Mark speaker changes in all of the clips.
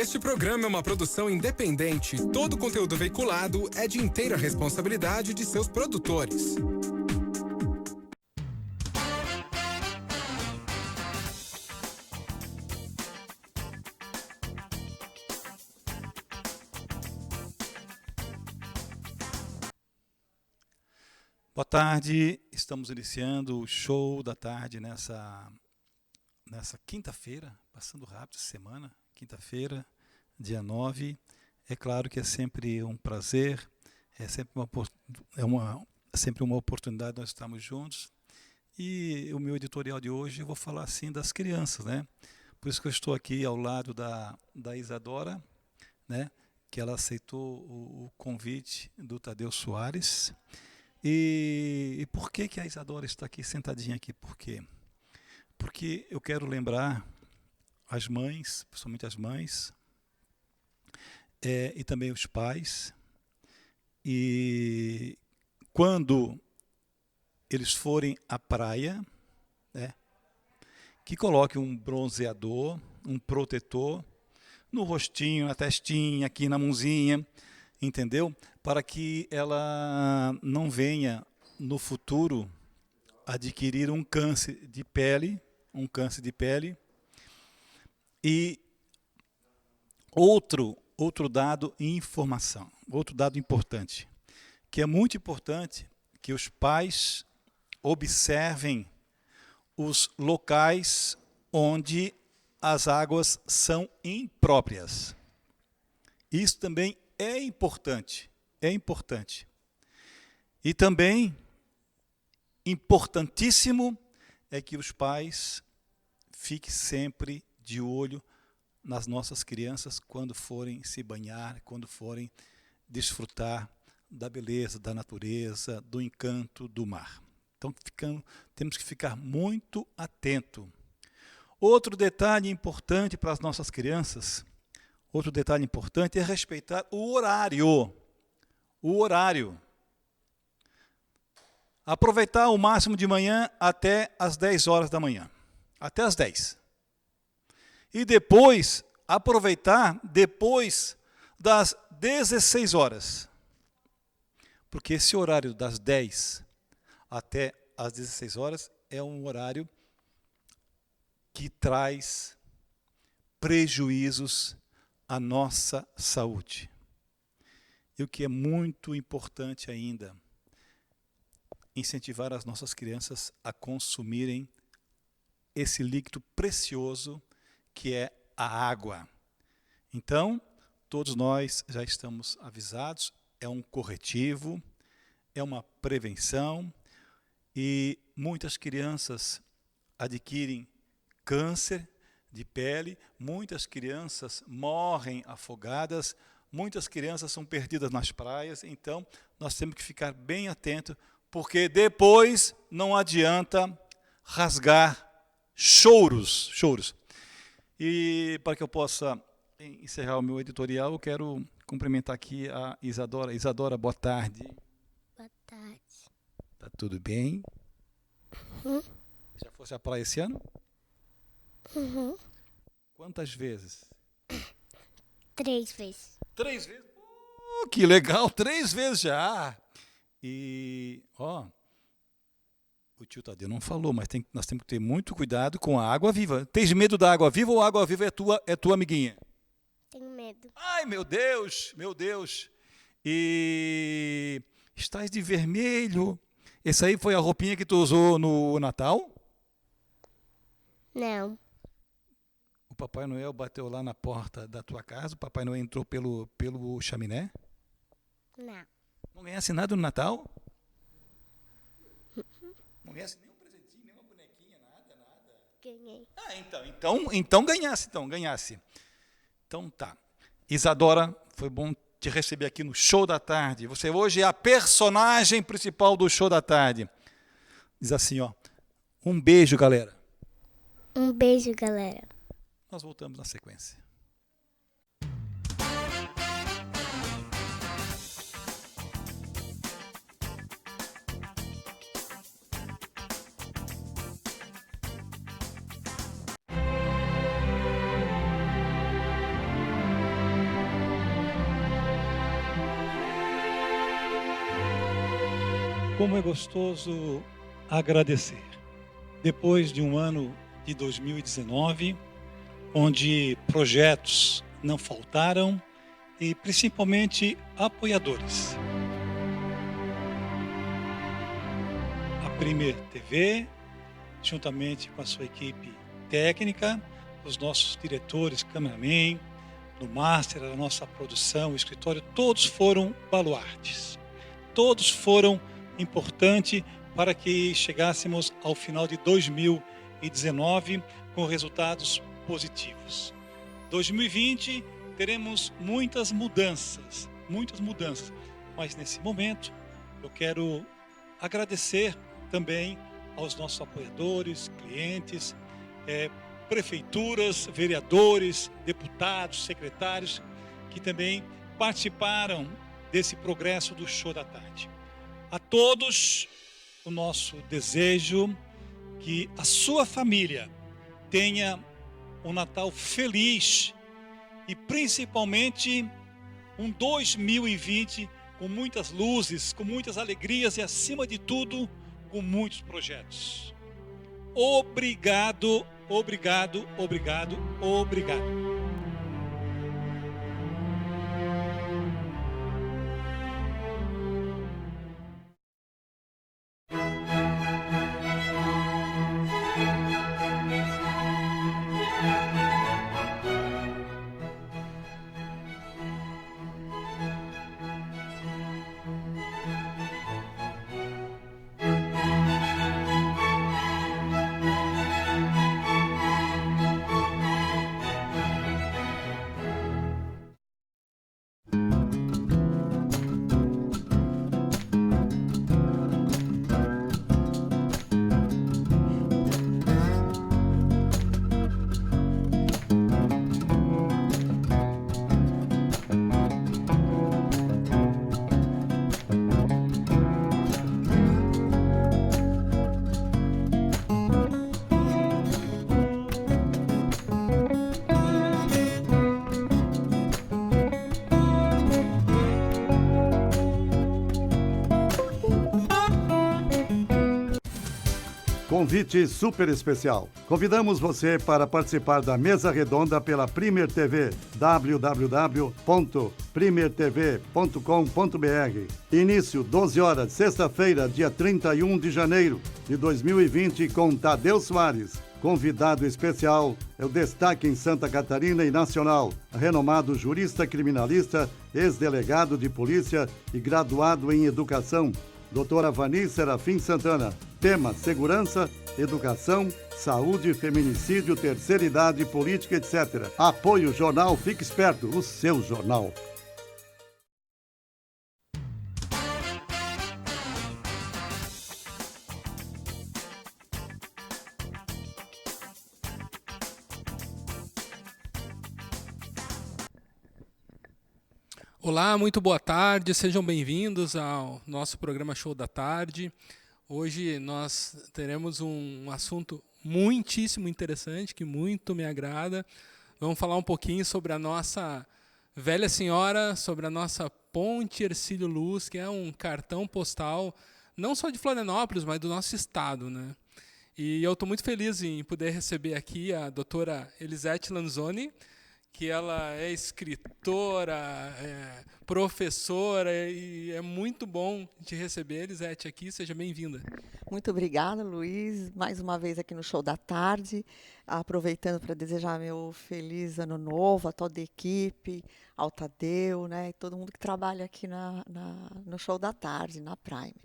Speaker 1: Este programa é uma produção independente. Todo conteúdo veiculado é de inteira responsabilidade de seus produtores.
Speaker 2: Boa tarde, estamos iniciando o show da tarde nessa quinta-feira, passando rápido essa semana, quinta-feira, dia 9. É claro que é sempre um prazer, é sempre uma oportunidade nós estarmos juntos. E o meu editorial de hoje eu vou falar assim das crianças, né? Por isso que eu estou aqui ao lado da Isadora, né? Que ela aceitou o convite do Tadeu Soares. E por que a Isadora está aqui sentadinha aqui? Por quê? Porque eu quero lembrar as mães, principalmente as mães, e também os pais, e quando eles forem à praia, né, que coloquem um bronzeador, um protetor no rostinho, na testinha, aqui na mãozinha, entendeu? Para que ela não venha no futuro adquirir um câncer de pele, e outro dado e informação, outro dado importante, que é muito importante que os pais observem os locais onde as águas são impróprias. Isso também é importante. E também, importantíssimo, é que os pais fiquem sempre de olho nas nossas crianças quando forem se banhar, quando forem desfrutar da beleza, da natureza, do encanto do mar. Então, temos que ficar muito atento. Outro detalhe importante para as nossas crianças, é respeitar o horário. Aproveitar o máximo de manhã até as 10 horas da manhã. Até as 10. E depois, aproveitar depois das 16 horas. Porque esse horário das 10 até as 16 horas é um horário que traz prejuízos à nossa saúde. E o que é muito importante ainda, incentivar as nossas crianças a consumirem esse líquido precioso que é a água. Então, todos nós já estamos avisados, é um corretivo, é uma prevenção, e muitas crianças adquirem câncer de pele, muitas crianças morrem afogadas, muitas crianças são perdidas nas praias, então nós temos que ficar bem atentos, porque depois não adianta rasgar choros. E para que eu possa encerrar o meu editorial, eu quero cumprimentar aqui a Isadora. Isadora, boa tarde.
Speaker 3: Boa tarde.
Speaker 2: Tá tudo bem?
Speaker 3: Uhum.
Speaker 2: Já fosse à praia esse ano?
Speaker 3: Uhum.
Speaker 2: Quantas vezes?
Speaker 3: 3 vezes.
Speaker 2: 3 vezes? Que legal, 3 vezes já. E, o tio Tadeu não falou, mas nós temos que ter muito cuidado com a água viva. Tens medo da água viva ou a água viva é tua amiguinha?
Speaker 3: Tenho medo.
Speaker 2: Ai, meu Deus. E estás de vermelho. Essa aí foi a roupinha que tu usou no Natal?
Speaker 3: Não.
Speaker 2: O Papai Noel bateu lá na porta da tua casa? O Papai Noel entrou pelo chaminé?
Speaker 3: Não.
Speaker 2: Não ganhasse nada no Natal? Não ganhasse nenhum presentinho, nenhuma bonequinha, nada?
Speaker 3: Ganhei.
Speaker 2: Então ganhasse. Então tá. Isadora, foi bom te receber aqui no show da tarde. Você hoje é a personagem principal do show da tarde. Diz assim, um beijo, galera.
Speaker 3: Um beijo, galera.
Speaker 2: Nós voltamos na sequência. Como é gostoso agradecer. Depois de um ano de 2019, onde projetos não faltaram e principalmente apoiadores. A Premier TV, juntamente com a sua equipe técnica, os nossos diretores, cameraman, no master, a nossa produção, o escritório, todos foram baluartes. Todos foram importantes para que chegássemos ao final de 2019 com resultados positivos. 2020 teremos muitas mudanças, mas nesse momento eu quero agradecer também aos nossos apoiadores, clientes, prefeituras, vereadores, deputados, secretários, que também participaram desse progresso do Show da Tarde. A todos, o nosso desejo que a sua família tenha um Natal feliz e principalmente um 2020 com muitas luzes, com muitas alegrias e, acima de tudo, com muitos projetos. Obrigado, obrigado, obrigado, obrigado.
Speaker 4: Convite super especial. Convidamos você para participar da mesa redonda pela Premier TV, www.primertv.com.br. Início 12 horas, sexta-feira, dia 31 de janeiro de 2020, com Tadeu Soares. Convidado especial é o destaque em Santa Catarina e nacional, renomado jurista criminalista, ex-delegado de polícia e graduado em educação, doutora Vani Serafim Santana. Tema: segurança, educação, saúde, feminicídio, terceira idade, política, etc. Apoio Jornal Fique Esperto, o seu jornal.
Speaker 1: Olá, muito boa tarde, sejam bem-vindos ao nosso programa Show da Tarde. Hoje nós teremos um assunto muitíssimo interessante, que muito me agrada. Vamos falar um pouquinho sobre a nossa velha senhora, sobre a nossa Ponte Hercílio Luz, que é um cartão postal, não só de Florianópolis, mas do nosso estado, né? E eu estou muito feliz em poder receber aqui a doutora Elisete Lanzoni, que ela é escritora, professora, e é muito bom te receber, Elisete, aqui. Seja bem-vinda.
Speaker 5: Muito obrigada, Luiz. Mais uma vez aqui no Show da Tarde, aproveitando para desejar meu feliz ano novo a toda a equipe, ao Tadeu, né, e todo mundo que trabalha aqui no Show da Tarde, na Prime.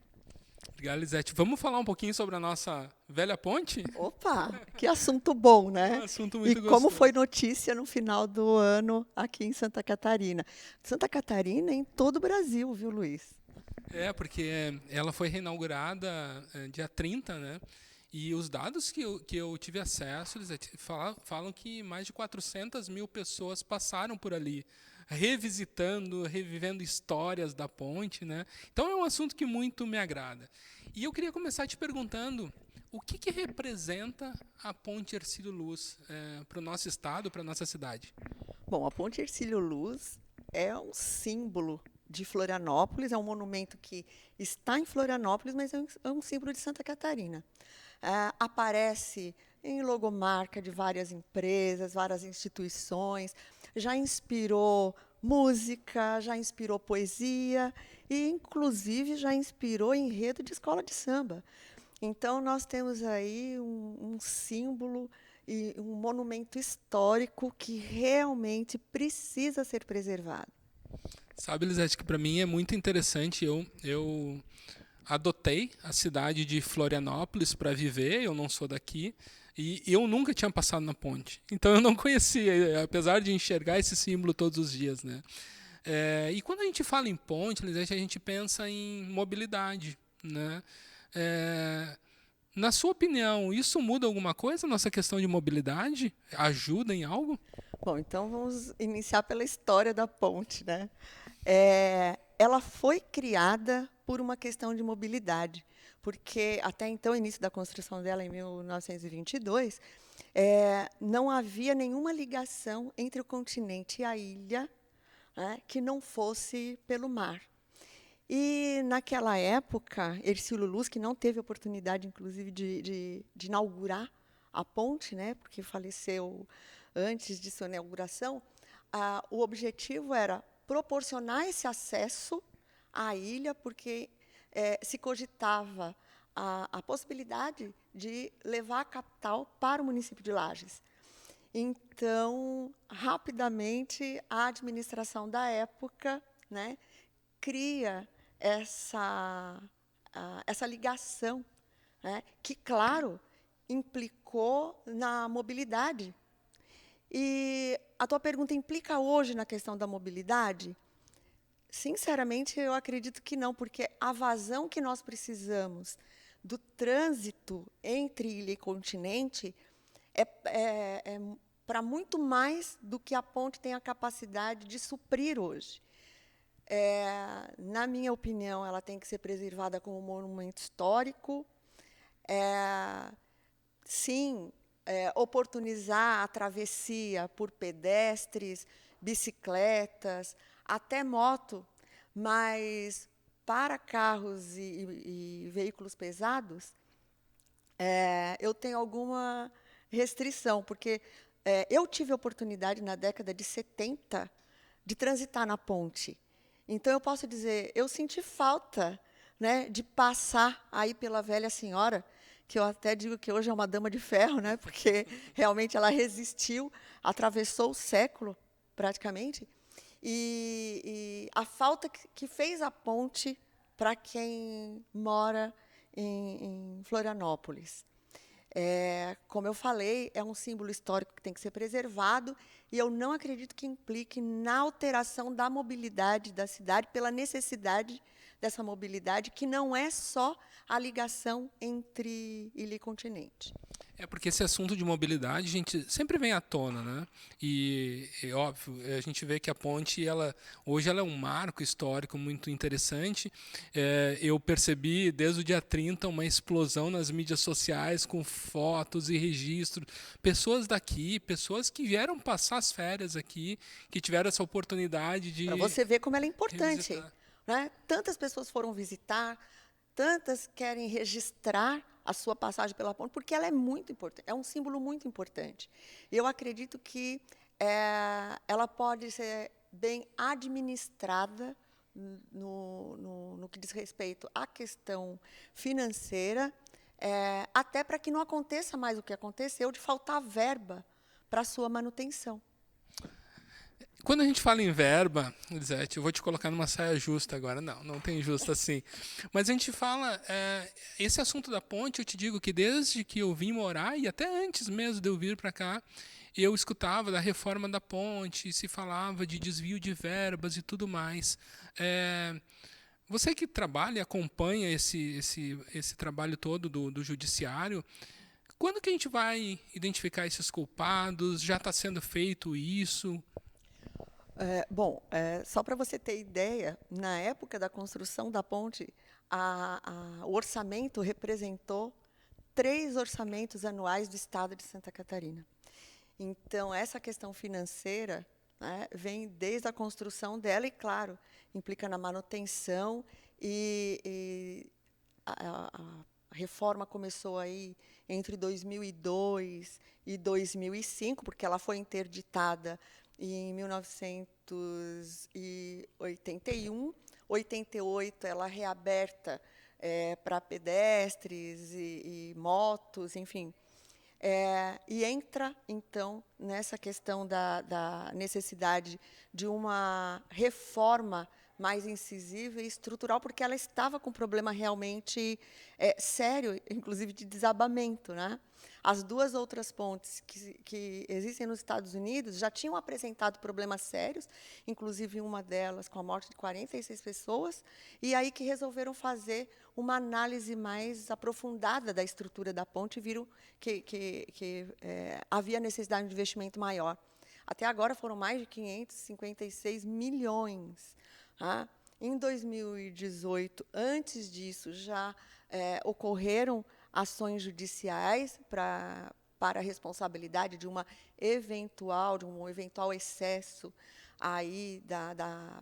Speaker 1: Obrigado, Elisete. Vamos falar um pouquinho sobre a nossa velha ponte?
Speaker 5: Opa, que assunto bom, né?
Speaker 1: Um assunto muito gostoso.
Speaker 5: Como foi notícia no final do ano aqui em Santa Catarina. Santa Catarina em todo o Brasil, viu, Luiz?
Speaker 1: Porque ela foi reinaugurada dia 30, né? E os dados que eu tive acesso, Elisete, falam que mais de 400 mil pessoas passaram por ali, revivendo histórias da ponte, né? Então é um assunto que muito me agrada. E eu queria começar te perguntando o que representa a Ponte Hercílio Luz para o nosso estado, para a nossa cidade?
Speaker 5: Bom, a Ponte Hercílio Luz é um símbolo de Florianópolis, é um monumento que está em Florianópolis, mas é um símbolo de Santa Catarina. Aparece em logomarca de várias empresas, várias instituições, já inspirou música, já inspirou poesia e, inclusive, já inspirou enredo de escola de samba. Então, nós temos aí um símbolo e um monumento histórico que realmente precisa ser preservado.
Speaker 1: Sabe, Lisete, que para mim é muito interessante. Eu adotei a cidade de Florianópolis para viver, eu não sou daqui, e eu nunca tinha passado na ponte. Então eu não conhecia, apesar de enxergar esse símbolo todos os dias, né? E quando a gente fala em ponte, Lisete, a gente pensa em mobilidade, né? Na sua opinião, isso muda alguma coisa, nossa questão de mobilidade? Ajuda em algo?
Speaker 5: Bom, então vamos iniciar pela história da ponte, né? Ela foi criada por uma questão de mobilidade, porque até então, o início da construção dela, em 1922, não havia nenhuma ligação entre o continente e a ilha, né, que não fosse pelo mar. E, naquela época, Hercílio Luz, que não teve oportunidade, inclusive, de inaugurar a ponte, né, porque faleceu antes de sua inauguração, o objetivo era proporcionar esse acesso à ilha, porque se cogitava a possibilidade de levar a capital para o município de Lages. Então, rapidamente, a administração da época, né, cria essa ligação, né, que, claro, implicou na mobilidade. E a tua pergunta implica hoje na questão da mobilidade? Sinceramente, eu acredito que não, porque a vazão que nós precisamos do trânsito entre ilha e continente é para muito mais do que a ponte tem a capacidade de suprir hoje. Na minha opinião, ela tem que ser preservada como monumento histórico. Sim, oportunizar a travessia por pedestres, bicicletas, até moto, mas para carros e veículos pesados, eu tenho alguma restrição, porque eu tive a oportunidade, na década de 70, de transitar na ponte. Então, eu posso dizer, eu senti falta, né, de passar aí pela Velha Senhora, que eu até digo que hoje é uma dama de ferro, né, porque realmente ela resistiu, atravessou o século, praticamente, e a falta que fez a ponte para quem mora em Florianópolis. Como eu falei, é um símbolo histórico que tem que ser preservado, e eu não acredito que implique na alteração da mobilidade da cidade, pela necessidade dessa mobilidade, que não é só a ligação entre ilha e continente.
Speaker 1: Porque esse assunto de mobilidade, a gente sempre vem à tona, né? E óbvio, a gente vê que a ponte, hoje ela é um marco histórico muito interessante. Eu percebi, desde o dia 30, uma explosão nas mídias sociais, com fotos e registros. Pessoas daqui, pessoas que vieram passar as férias aqui, que tiveram essa oportunidade de...
Speaker 5: Para você ver como ela é importante.
Speaker 1: Revisitar.
Speaker 5: Né? Tantas pessoas foram visitar, tantas querem registrar a sua passagem pela ponte, porque ela é muito importante, é um símbolo muito importante. Eu acredito que ela pode ser bem administrada no que diz respeito à questão financeira, até para que não aconteça mais o que aconteceu, de faltar verba para a sua manutenção.
Speaker 1: Quando a gente fala em verba, Lisete, eu vou te colocar numa saia justa agora. Não tem justa assim. Mas a gente fala, esse assunto da ponte, eu te digo que desde que eu vim morar, e até antes mesmo de eu vir para cá, eu escutava da reforma da ponte, se falava de desvio de verbas e tudo mais. Você que trabalha e acompanha esse trabalho todo do judiciário, quando que a gente vai identificar esses culpados? Já está sendo feito isso?
Speaker 5: Só para você ter ideia, na época da construção da ponte, o orçamento representou 3 orçamentos anuais do Estado de Santa Catarina. Então, essa questão financeira né, vem desde a construção dela e, claro, implica na manutenção e a reforma começou aí entre 2002 e 2005, porque ela foi interditada em 1981. 88 ela reaberta para pedestres e motos, enfim. E entra, então, nessa questão da necessidade de uma reforma mais incisiva e estrutural, porque ela estava com um problema realmente sério, inclusive de desabamento, né? As duas outras pontes que existem nos Estados Unidos já tinham apresentado problemas sérios, inclusive uma delas com a morte de 46 pessoas, e aí que resolveram fazer uma análise mais aprofundada da estrutura da ponte e viram que havia necessidade de investimento maior. Até agora foram mais de 556 milhões. Tá? Em 2018, antes disso, já ocorreram ações judiciais para a responsabilidade de um eventual excesso aí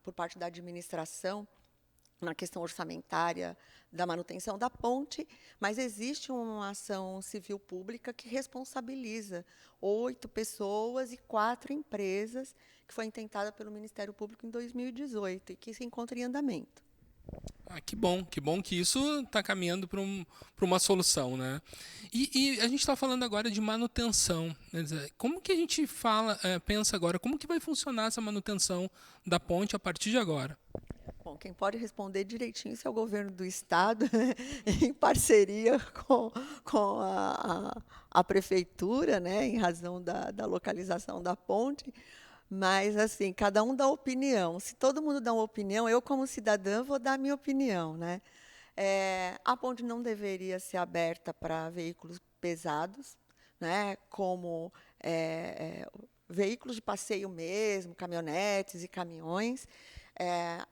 Speaker 5: por parte da administração na questão orçamentária da manutenção da ponte, mas existe uma ação civil pública que responsabiliza 8 pessoas e 4 empresas, que foi intentada pelo Ministério Público em 2018 e que se encontra em andamento.
Speaker 1: Que bom que isso está caminhando para uma solução, né? E a gente está falando agora de manutenção. Quer dizer, como que a gente pensa agora, como que vai funcionar essa manutenção da ponte a partir de agora?
Speaker 5: Bom, quem pode responder direitinho isso é o governo do Estado, em parceria com a prefeitura, né, em razão da localização da ponte. Mas, assim, cada um dá opinião. Se todo mundo dá uma opinião, eu, como cidadã, vou dar a minha opinião, né? A ponte não deveria ser aberta para veículos pesados, né, como veículos de passeio mesmo, caminhonetes e caminhões.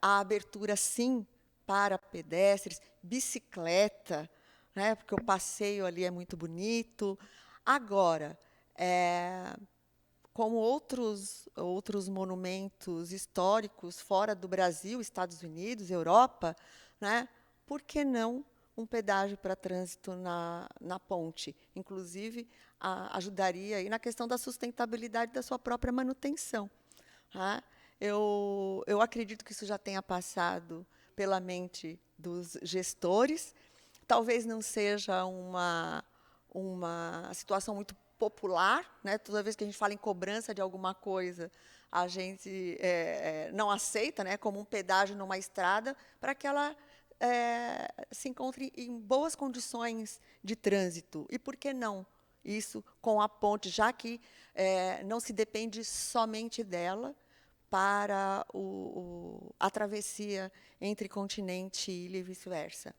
Speaker 5: A abertura, sim, para pedestres, bicicleta, né, porque o passeio ali é muito bonito. Agora, como outros monumentos históricos fora do Brasil, Estados Unidos, Europa, né, por que não um pedágio para trânsito na ponte? Inclusive, ajudaria aí na questão da sustentabilidade da sua própria manutenção. Tá? Eu acredito que isso já tenha passado pela mente dos gestores. Talvez não seja uma situação muito popular, né? Toda vez que a gente fala em cobrança de alguma coisa, a gente não aceita, né, como um pedágio numa estrada, para que ela se encontre em boas condições de trânsito. E por que não isso com a ponte, já que não se depende somente dela para a travessia entre continente e ilha e vice-versa.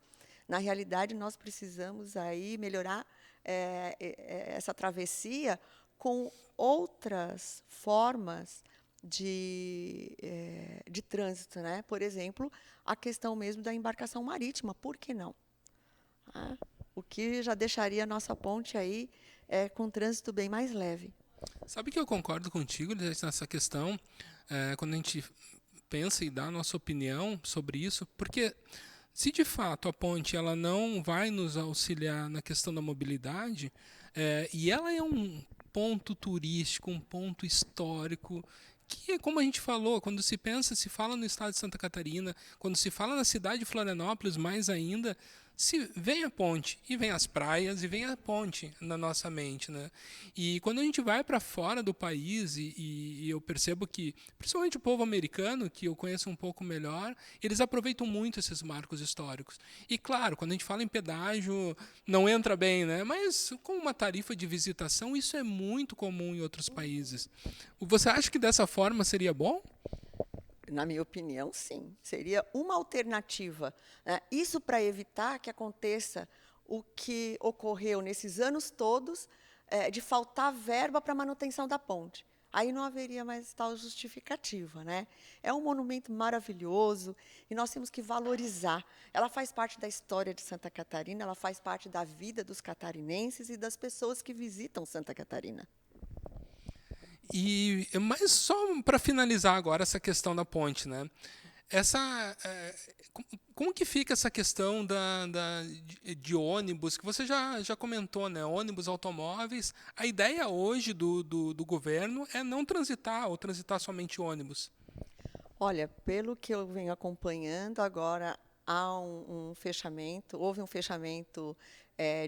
Speaker 5: Na realidade, nós precisamos aí melhorar essa travessia com outras formas de trânsito, né? Por exemplo, a questão mesmo da embarcação marítima, por que não? O que já deixaria a nossa ponte aí com trânsito bem mais leve.
Speaker 1: Sabe que eu concordo contigo nessa questão, quando a gente pensa e dá a nossa opinião sobre isso, porque se de fato a ponte ela não vai nos auxiliar na questão da mobilidade, e ela é um ponto turístico, um ponto histórico, que, como a gente falou, quando se fala no estado de Santa Catarina, quando se fala na cidade de Florianópolis, mais ainda, se vem a ponte, e vem as praias, e vem a ponte na nossa mente, né? E quando a gente vai para fora do país, e eu percebo que, principalmente o povo americano, que eu conheço um pouco melhor, eles aproveitam muito esses marcos históricos. E, claro, quando a gente fala em pedágio, não entra bem, né? Mas com uma tarifa de visitação, isso é muito comum em outros países. Você acha que dessa forma seria bom?
Speaker 5: Na minha opinião, sim. Seria uma alternativa. Né? Isso para evitar que aconteça o que ocorreu nesses anos todos, de faltar verba para a manutenção da ponte. Aí não haveria mais tal justificativa. Né? É um monumento maravilhoso e nós temos que valorizar. Ela faz parte da história de Santa Catarina, ela faz parte da vida dos catarinenses e das pessoas que visitam Santa Catarina.
Speaker 1: Mas só para finalizar agora essa questão da ponte, né? Como que fica essa questão de ônibus, que você já comentou, né? Ônibus, automóveis. A ideia hoje do governo é não transitar, ou transitar somente ônibus.
Speaker 5: Olha, pelo que eu venho acompanhando, agora há houve um fechamento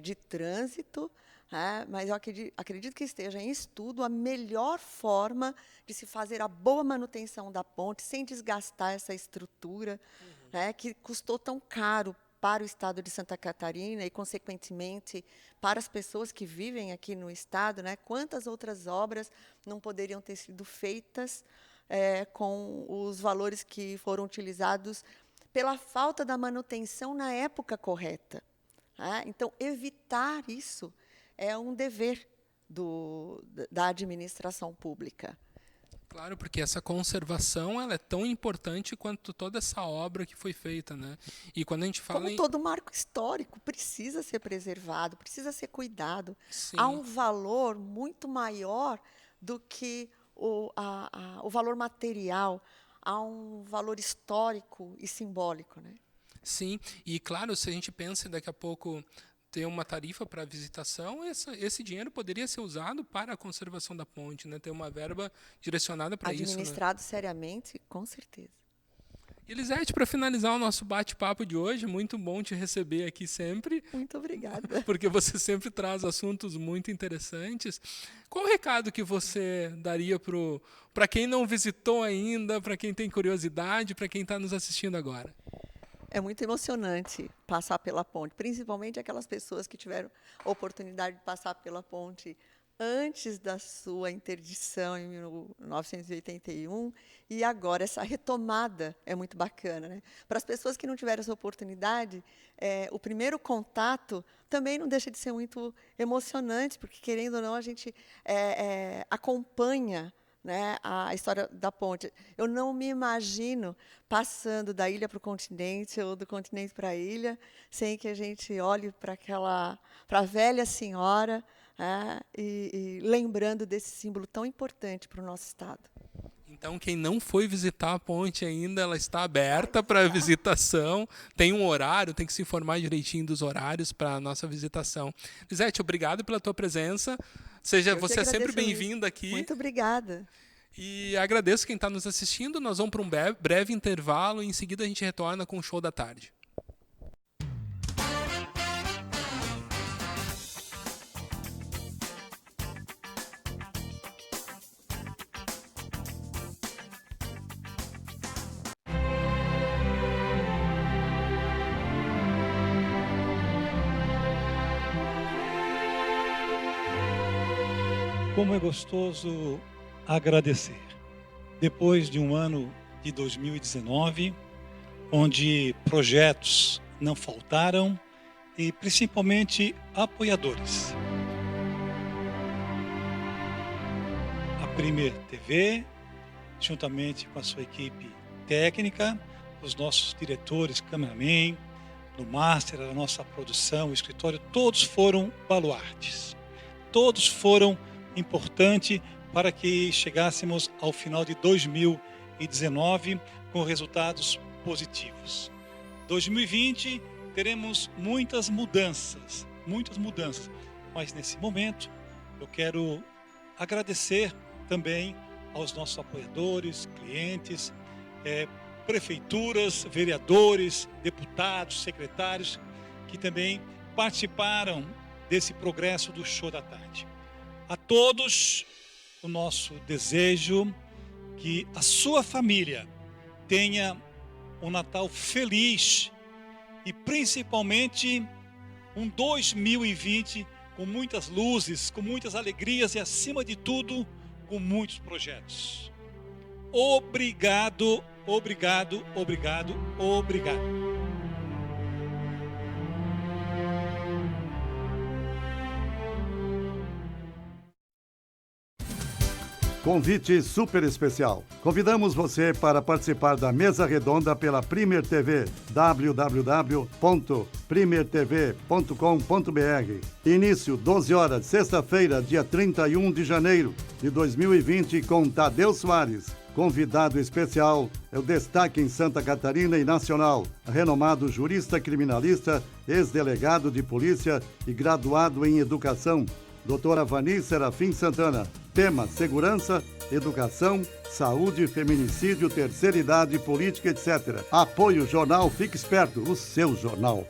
Speaker 5: de trânsito, né, mas eu acredito que esteja em estudo a melhor forma de se fazer a boa manutenção da ponte, sem desgastar essa estrutura, né, que custou tão caro para o estado de Santa Catarina e, consequentemente, para as pessoas que vivem aqui no estado, né? Quantas outras obras não poderiam ter sido feitas com os valores que foram utilizados pela falta da manutenção na época correta, né? Então, evitar isso é um dever da administração pública.
Speaker 1: Claro, porque essa conservação ela é tão importante quanto toda essa obra que foi feita, né? E quando a gente fala
Speaker 5: Como todo marco histórico, precisa ser preservado, precisa ser cuidado.
Speaker 1: Sim.
Speaker 5: Há um valor muito maior do que o valor material, há um valor histórico e simbólico, né?
Speaker 1: Sim, e claro, se a gente pensa daqui a pouco ter uma tarifa para visitação, esse dinheiro poderia ser usado para a conservação da ponte, né? Ter uma verba direcionada para isso.
Speaker 5: Administrado seriamente, com certeza.
Speaker 1: Elisete, para finalizar o nosso bate-papo de hoje, muito bom te receber aqui sempre.
Speaker 5: Muito obrigada.
Speaker 1: Porque você sempre traz assuntos muito interessantes. Qual o recado que você daria para quem não visitou ainda, para quem tem curiosidade, para quem está nos assistindo agora?
Speaker 5: É muito emocionante passar pela ponte, principalmente aquelas pessoas que tiveram a oportunidade de passar pela ponte antes da sua interdição em 1981, e agora essa retomada é muito bacana, né? Para as pessoas que não tiveram essa oportunidade, o primeiro contato também não deixa de ser muito emocionante, porque, querendo ou não, a gente acompanha, né, a história da ponte. Eu não me imagino passando da ilha para o continente ou do continente para a ilha sem que a gente olhe para a velha senhora, e lembrando desse símbolo tão importante para o nosso estado.
Speaker 1: Então, quem não foi visitar a ponte ainda, ela está aberta para visitação. Tem um horário, tem que se informar direitinho dos horários para a nossa visitação. Elisete, obrigado pela tua presença. Você é sempre bem-vinda aqui.
Speaker 5: Muito obrigada.
Speaker 1: E agradeço quem está nos assistindo. Nós vamos para um breve intervalo e em seguida a gente retorna com o Show da Tarde.
Speaker 2: Como é gostoso agradecer. Depois de um ano de 2019, onde projetos não faltaram e principalmente apoiadores. A Premier TV, juntamente com a sua equipe técnica, os nossos diretores, cameraman, no master, a nossa produção, o escritório, todos foram baluartes. Todos foram importantes para que chegássemos ao final de 2019 com resultados positivos. 2020 teremos muitas mudanças, mas nesse momento eu quero agradecer também aos nossos apoiadores, clientes, prefeituras, vereadores, deputados, secretários, que também participaram desse progresso do Show da Tarde. A todos, o nosso desejo que a sua família tenha um Natal feliz e principalmente um 2020 com muitas luzes, com muitas alegrias e, acima de tudo, com muitos projetos. Obrigado, obrigado, obrigado, obrigado.
Speaker 4: Convite super especial. Convidamos você para participar da mesa redonda pela Premier TV, www.primertv.com.br. Início 12 horas, sexta-feira, dia 31 de janeiro de 2020, com Tadeu Soares. Convidado especial é o destaque em Santa Catarina e nacional, renomado jurista criminalista, ex-delegado de polícia e graduado em educação, doutora Vani Serafim Santana. Tema: segurança, educação, saúde, feminicídio, terceira idade, política, etc. Apoio Jornal Fique Esperto, o seu jornal.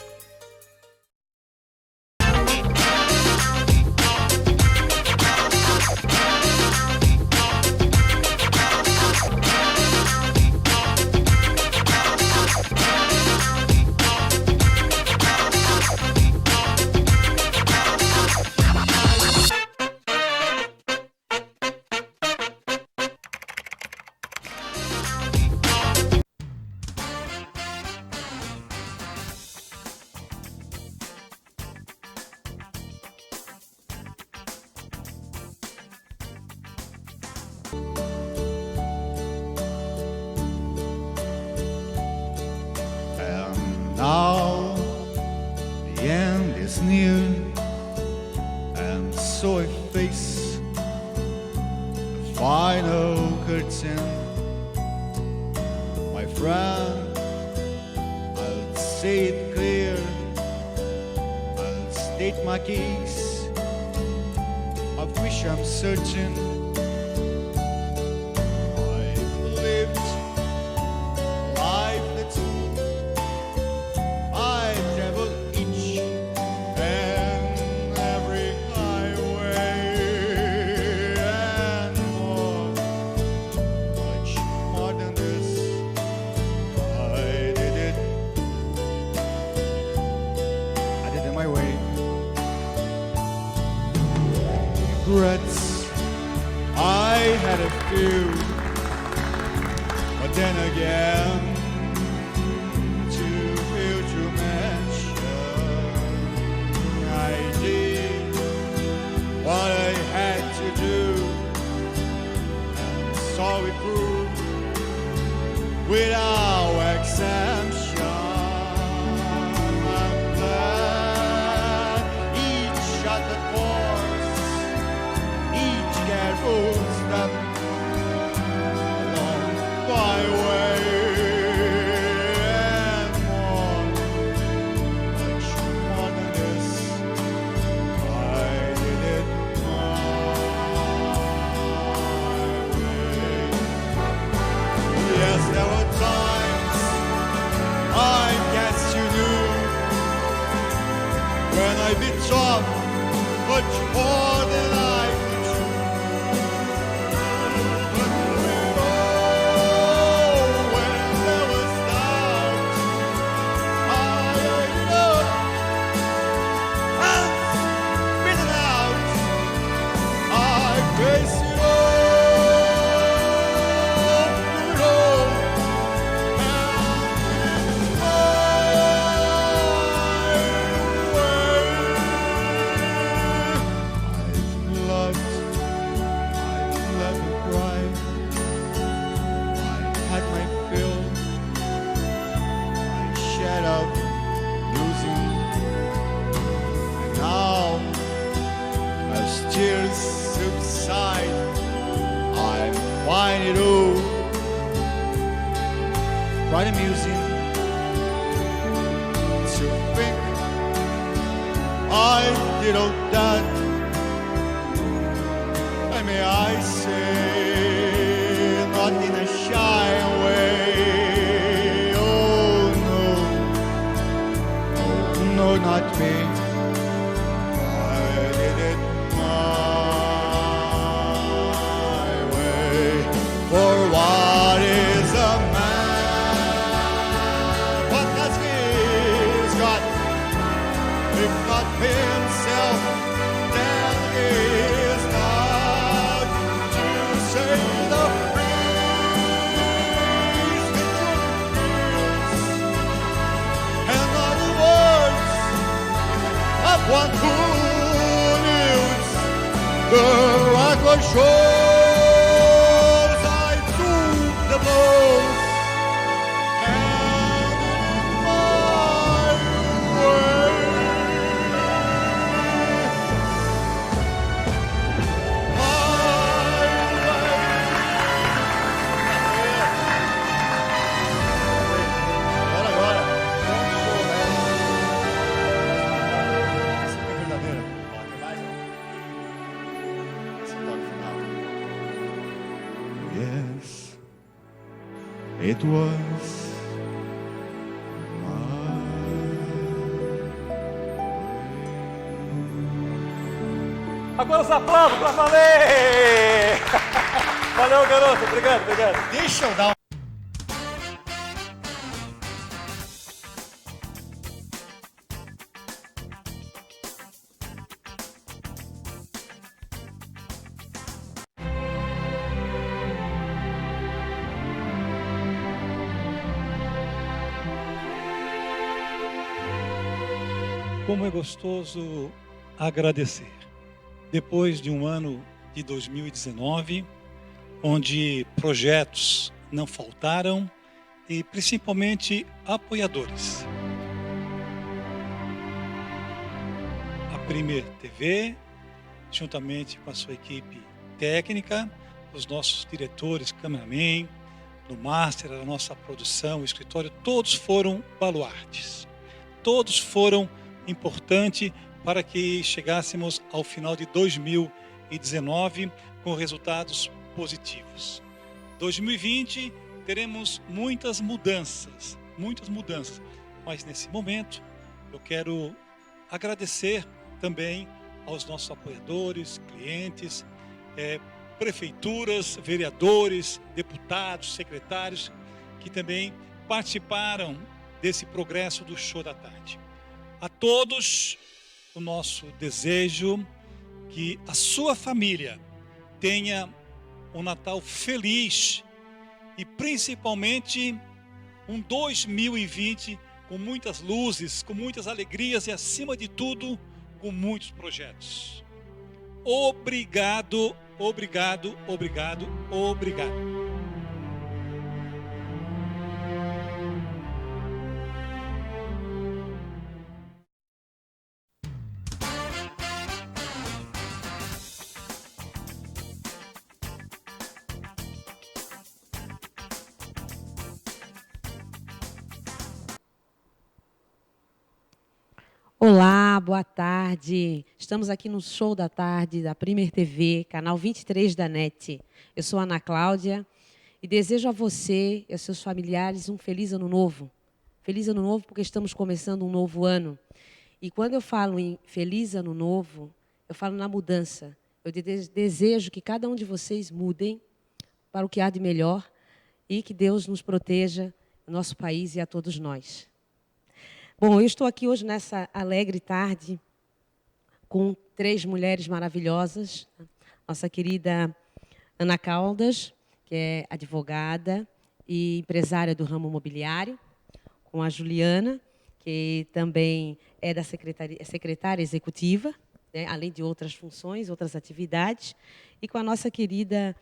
Speaker 6: Now the end is near, and so I face the final curtain. My friend, I'll say it clear, I'll state my case, of which I'm certain. I've lived life that's regrets, I had a few, but then again, too few to mention. I did what I had to do, and saw it through without exemption. I'm glad each shot the course, each careful step along my way, and more, much more than this, I did it my way. Yes, there were times, I guess you knew, when I bit off much more than I could chew. But when there was doubt, I ate up and spit it out. I faced it all, tears subside, I'm fine it all, quite amusing to think I did all that. And may I say, not in a shy way, oh no, no, not me. For what is a man? What has he got? If not himself, then he is not to say the praise the truth is, and not the words of one who lives the record shows. Yes, it was
Speaker 2: Agora os aplausos para valer! Valeu, garoto. Obrigado, obrigado.
Speaker 6: Deixa eu dar um...
Speaker 2: Como é gostoso agradecer. Depois de um ano de 2019, onde projetos não faltaram e principalmente apoiadores. A Premier TV, juntamente com a sua equipe técnica, os nossos diretores, cameraman, no master, a nossa produção, o escritório, todos foram baluartes. Todos foram importantes para que chegássemos ao final de 2019 com resultados positivos. 2020 teremos muitas mudanças, mas nesse momento eu quero agradecer também aos nossos apoiadores, clientes, prefeituras, vereadores, deputados, secretários, que também participaram desse progresso do Show da Tarde. A todos, o nosso desejo que a sua família tenha um Natal feliz e principalmente um 2020 com muitas luzes, com muitas alegrias e, acima de tudo, com muitos projetos. Obrigado, obrigado, obrigado, obrigado.
Speaker 7: Olá, boa tarde. Estamos aqui no Show da Tarde da Premier TV, canal 23 da NET. Eu sou Ana Cláudia e desejo a você e aos seus familiares um feliz ano novo. Feliz ano novo porque estamos começando um novo ano. E quando eu falo em feliz ano novo, eu falo na mudança. Eu desejo que cada um de vocês mudem para o que há de melhor e que Deus nos proteja, o nosso país e a todos nós. Bom, eu estou aqui hoje nessa alegre tarde com 3 mulheres maravilhosas. Nossa querida Ana Caldas, que é advogada e empresária do ramo imobiliário, com a Juliana, que também é da secretária executiva, né, além de outras funções, outras atividades, e com a nossa querida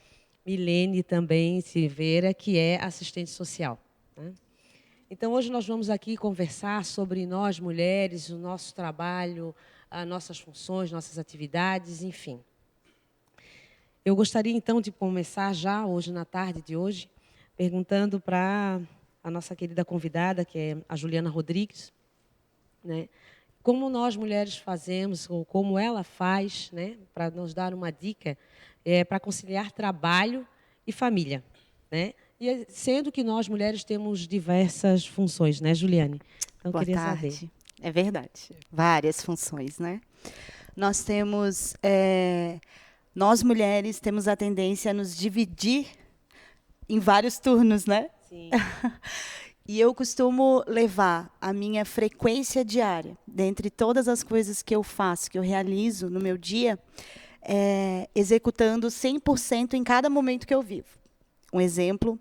Speaker 7: Milene também Silveira, que é assistente social, né? Então, hoje nós vamos aqui conversar sobre nós, mulheres, o nosso trabalho, as nossas funções, nossas atividades, enfim. Eu gostaria, então, de começar já, hoje, na tarde de hoje, perguntando para a nossa querida convidada, que é a Juliana Rodrigues, né, como nós, mulheres, fazemos, ou como ela faz, né, para nos dar uma dica, para conciliar trabalho e família, né? E sendo que nós, mulheres, temos diversas funções, né, Juliane? Então,
Speaker 8: Boa
Speaker 7: queria
Speaker 8: tarde.
Speaker 7: saber.
Speaker 8: É verdade. Várias funções, né? Nós temos... nós, mulheres, temos a tendência a nos dividir em vários turnos, né?
Speaker 7: Sim.
Speaker 8: E eu costumo levar a minha frequência diária, dentre todas as coisas que eu faço, que eu realizo no meu dia, executando 100% em cada momento que eu vivo. Um exemplo,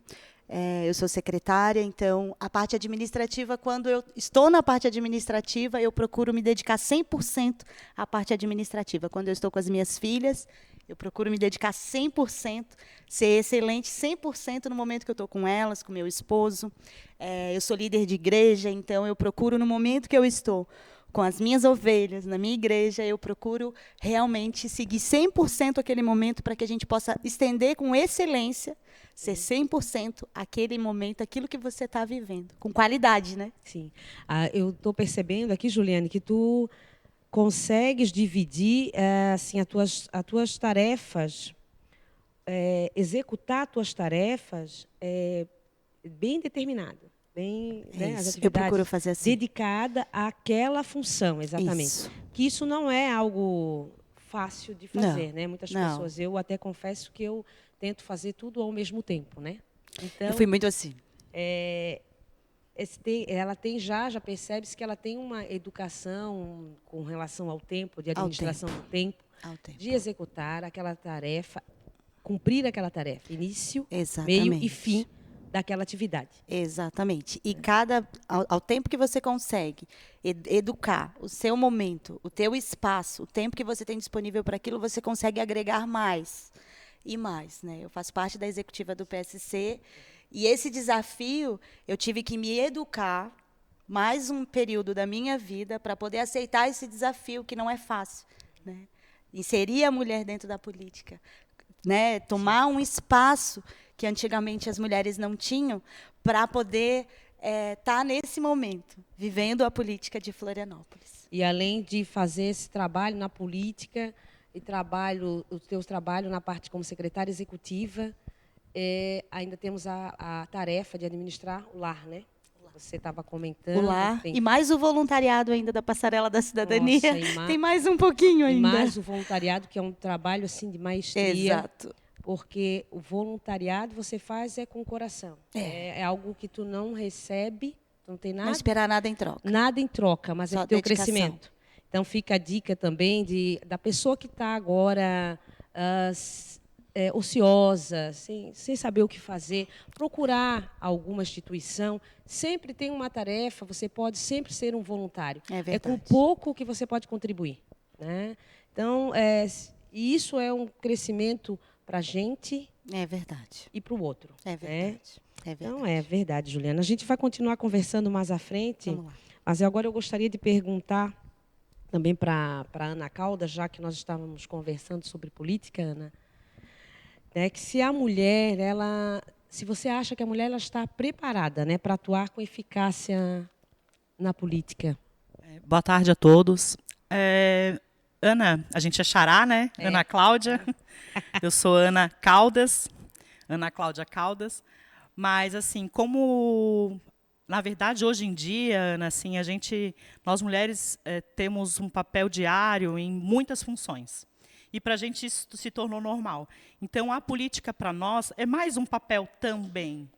Speaker 8: eu sou secretária, então a parte administrativa, quando eu estou na parte administrativa, eu procuro me dedicar 100% à parte administrativa. Quando eu estou com as minhas filhas, eu procuro me dedicar 100%, ser excelente 100% no momento que eu estou com elas, com meu esposo. Eu sou líder de igreja, então eu procuro, no momento que eu estou com as minhas ovelhas, na minha igreja, eu procuro realmente seguir 100% aquele momento para que a gente possa estender com excelência, ser 100% aquele momento, aquilo que você está vivendo, com qualidade, né?
Speaker 7: Sim. Eu estou percebendo aqui, Juliane, que tu consegues dividir assim, as tuas tarefas executar tuas tarefas bem determinado, bem, né, as
Speaker 8: Isso, eu procuro
Speaker 7: atividades
Speaker 8: fazer assim.
Speaker 7: dedicada àquela função, exatamente.
Speaker 8: Isso.
Speaker 7: Que isso não é algo fácil de fazer, né? Muitas
Speaker 8: não.
Speaker 7: pessoas, eu até confesso que eu tento fazer tudo ao mesmo tempo, né? Então,
Speaker 8: Eu fui muito assim.
Speaker 7: ela tem já percebe-se que ela tem uma educação com relação ao tempo, de administração do tempo,
Speaker 8: Ao tempo.
Speaker 7: de executar aquela tarefa, cumprir aquela tarefa, início,
Speaker 8: Exatamente.
Speaker 7: meio e fim daquela atividade.
Speaker 8: Exatamente. E ao tempo que você consegue educar o seu momento, o teu espaço, o tempo que você tem disponível para aquilo, você consegue agregar mais e mais, né? Eu faço parte da executiva do PSC e esse desafio eu tive que me educar mais um período da minha vida para poder aceitar esse desafio que não é fácil, né? Inserir a mulher dentro da política, né? Tomar um espaço que antigamente as mulheres não tinham para poder estar nesse momento, vivendo a política de Florianópolis.
Speaker 7: E além de fazer esse trabalho na política e o teu trabalho na parte como secretária executiva, ainda temos a tarefa de administrar o lar, né? Você estava comentando.
Speaker 8: O lar e mais o voluntariado ainda da Passarela da Cidadania.
Speaker 7: Nossa,
Speaker 8: tem mais um pouquinho ainda.
Speaker 7: E mais o voluntariado, que é um trabalho assim de maestria.
Speaker 8: Exato.
Speaker 7: Porque o voluntariado você faz com o coração. É algo que tu não recebe, tu não tem nada.
Speaker 8: Não esperar nada em troca.
Speaker 7: Nada em troca, mas
Speaker 8: Só
Speaker 7: é o teu
Speaker 8: dedicação.
Speaker 7: crescimento. Então fica a dica também da pessoa que está agora ociosa, sem saber o que fazer, procurar alguma instituição. Sempre tem uma tarefa, você pode sempre ser um voluntário.
Speaker 8: É verdade.
Speaker 7: Com pouco que você pode contribuir, né? Então, isso é um crescimento para a gente e para o outro.
Speaker 8: É verdade. É verdade.
Speaker 7: Então, é verdade, Juliana. A gente vai continuar conversando mais à frente,
Speaker 8: Vamos lá.
Speaker 7: mas agora eu gostaria de perguntar também para a Ana Caldas, já que nós estávamos conversando sobre política, Ana, que se a mulher, se você acha que a mulher ela está preparada, né, para atuar com eficácia na política.
Speaker 9: Boa tarde a todos. Ana, a gente é xará, né? Ana Cláudia. Eu sou Ana Caldas, Ana Cláudia Caldas. Mas, assim, na verdade, hoje em dia, Ana, assim, nós mulheres temos um papel diário em muitas funções. E para a gente isso se tornou normal. Então, a política para nós é mais um papel também.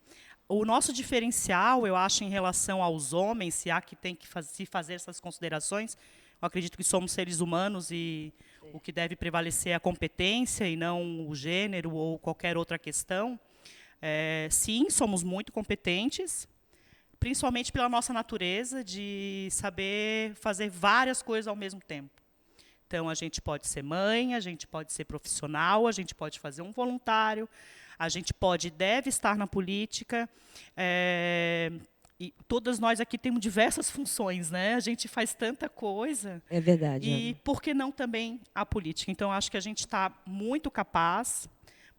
Speaker 9: O nosso diferencial, eu acho, em relação aos homens, se há que tem que se fazer essas considerações, eu acredito que somos seres humanos e o que deve prevalecer é a competência e não o gênero ou qualquer outra questão. Sim, somos muito competentes, principalmente pela nossa natureza de saber fazer várias coisas ao mesmo tempo. Então, a gente pode ser mãe, a gente pode ser profissional, a gente pode fazer um voluntário, a gente pode e deve estar na política. E todas nós aqui temos diversas funções, né? A gente faz tanta coisa.
Speaker 7: É verdade.
Speaker 9: E
Speaker 7: Ana.
Speaker 9: por que não também a política? Então, acho que a gente está muito capaz,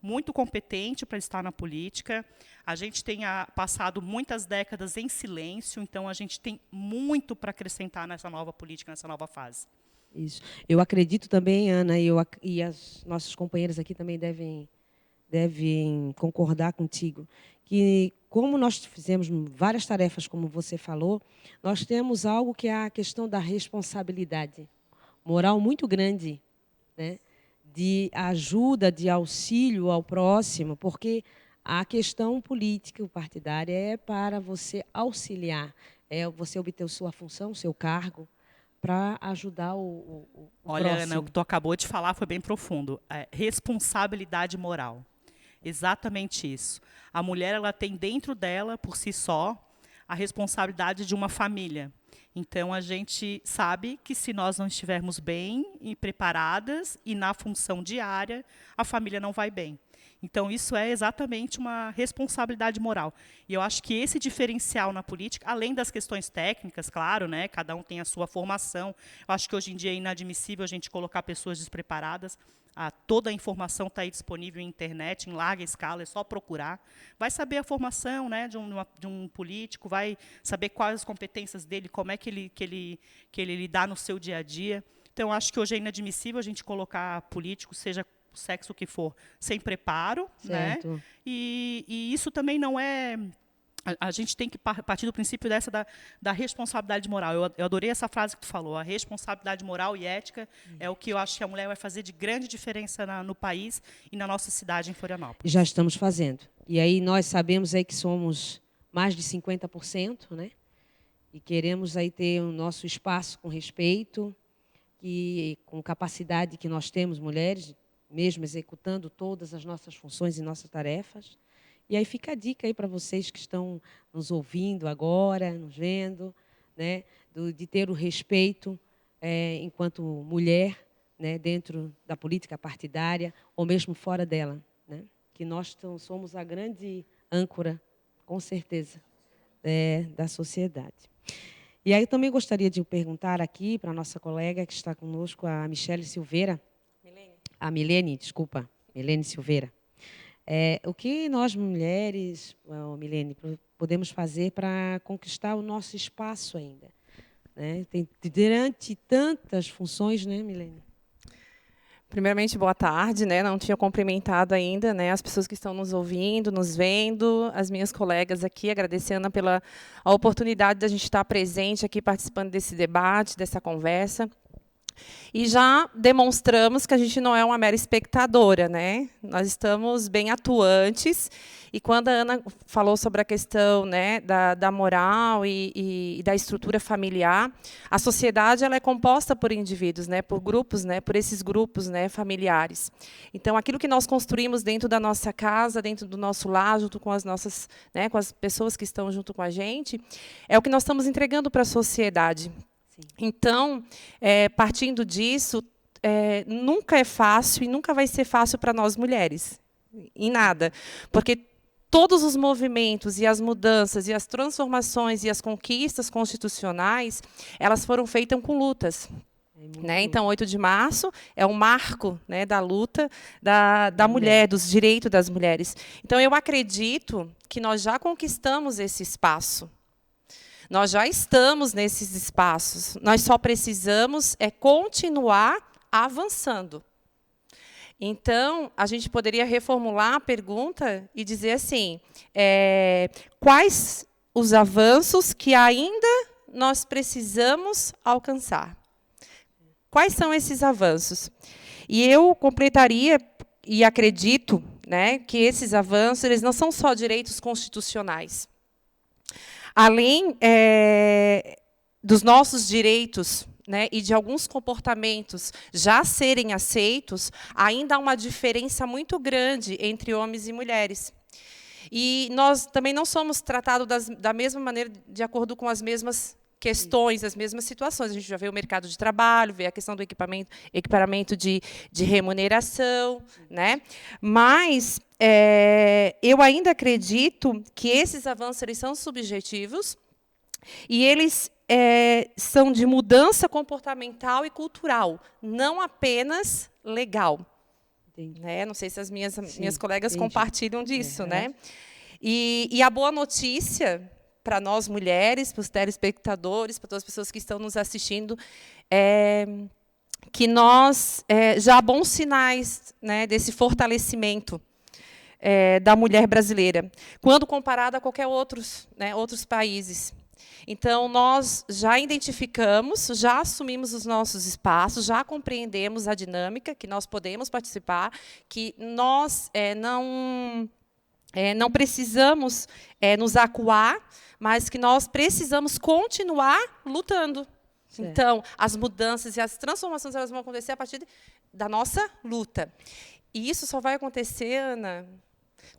Speaker 9: muito competente para estar na política. A gente tem passado muitas décadas em silêncio, então a gente tem muito para acrescentar nessa nova política, nessa nova fase.
Speaker 7: Isso. Eu acredito também, Ana, e as nossas companheiras aqui também devem concordar contigo, que como nós fizemos várias tarefas, como você falou, nós temos algo que é a questão da responsabilidade moral muito grande, né? De ajuda, de auxílio ao próximo, porque a questão política, partidária, é para você auxiliar, você obter sua função, seu cargo, para ajudar o
Speaker 9: Olha,
Speaker 7: próximo.
Speaker 9: Ana, o que tu acabou de falar foi bem profundo. Responsabilidade moral. Exatamente isso. A mulher ela tem dentro dela, por si só, a responsabilidade de uma família. Então, a gente sabe que se nós não estivermos bem e preparadas e na função diária, a família não vai bem. Então, isso é exatamente uma responsabilidade moral. E eu acho que esse diferencial na política, além das questões técnicas, claro, né, cada um tem a sua formação. Eu acho que hoje em dia é inadmissível a gente colocar pessoas despreparadas. Toda a informação está aí disponível na internet, em larga escala, é só procurar. Vai saber a formação, né, de um político, vai saber quais as competências dele, como é que ele lidar no seu dia a dia. Então, acho que hoje é inadmissível a gente colocar políticos, sexo que for, sem preparo,
Speaker 7: Certo.
Speaker 9: né? E isso também não é... A gente tem que partir do princípio da responsabilidade moral. Eu adorei essa frase que tu falou. A responsabilidade moral e ética é o que eu acho que a mulher vai fazer de grande diferença no país e na nossa cidade, em Florianópolis.
Speaker 7: Já estamos fazendo. E aí nós sabemos aí que somos mais de 50%, né? E queremos aí ter o nosso espaço com respeito e com capacidade que nós temos, mulheres, mesmo executando todas as nossas funções e nossas tarefas. E aí fica a dica aí para vocês que estão nos ouvindo agora, nos vendo, né, de ter o respeito enquanto mulher, né, dentro da política partidária ou mesmo fora dela, né, que nós somos a grande âncora, com certeza, da sociedade. E aí eu também gostaria de perguntar aqui para a nossa colega que está conosco, a Michele Silveira, Milene Silveira. O que nós, mulheres, Milene, podemos fazer para conquistar o nosso espaço ainda? Né? Durante tantas funções, né, Milene?
Speaker 10: Primeiramente, boa tarde, né? Não tinha cumprimentado ainda, né, as pessoas que estão nos ouvindo, nos vendo, as minhas colegas aqui, agradecendo pela a oportunidade de a gente estar presente aqui, participando desse debate, dessa conversa. E já demonstramos que a gente não é uma mera espectadora, né? Nós estamos bem atuantes. E quando a Ana falou sobre a questão, né, da moral e da estrutura familiar, a sociedade ela é composta por indivíduos, né, por grupos, né, por esses grupos, né, familiares. Então, aquilo que nós construímos dentro da nossa casa, dentro do nosso lar, junto com as nossas, né, com as pessoas que estão junto com a gente, é o que nós estamos entregando para a sociedade. Então, partindo disso, nunca é fácil e nunca vai ser fácil para nós mulheres, em nada, porque todos os movimentos e as mudanças e as transformações e as conquistas constitucionais, elas foram feitas com lutas. Né? Então, 8 de março é um marco, né, da luta da mulher, dos direitos das mulheres. Então, eu acredito que nós já conquistamos esse espaço. Nós já estamos nesses espaços. Nós só precisamos continuar avançando. Então, a gente poderia reformular a pergunta e dizer assim, quais os avanços que ainda nós precisamos alcançar? Quais são esses avanços? E eu completaria, e acredito, né, que esses avanços eles não são só direitos constitucionais. Além dos nossos direitos, né, e de alguns comportamentos já serem aceitos, ainda há uma diferença muito grande entre homens e mulheres. E nós também não somos tratados da mesma maneira, de acordo com as mesmas questões, as mesmas situações. A gente já vê o mercado de trabalho, vê a questão do equiparamento de remuneração, né? Mas eu ainda acredito que esses avanços eles são subjetivos e eles são de mudança comportamental e cultural, não apenas legal. Né? Não sei se as minhas colegas compartilham disso. Né? E a boa notícia para nós mulheres, para os telespectadores, para todas as pessoas que estão nos assistindo, que nós já há bons sinais, né, desse fortalecimento da mulher brasileira, quando comparada a qualquer outros países. Então, nós já identificamos, já assumimos os nossos espaços, já compreendemos a dinâmica, que nós podemos participar, que nós não precisamos nos acuar, mas que nós precisamos continuar lutando. Certo. Então, as mudanças e as transformações elas vão acontecer a partir da nossa luta. E isso só vai acontecer, Ana,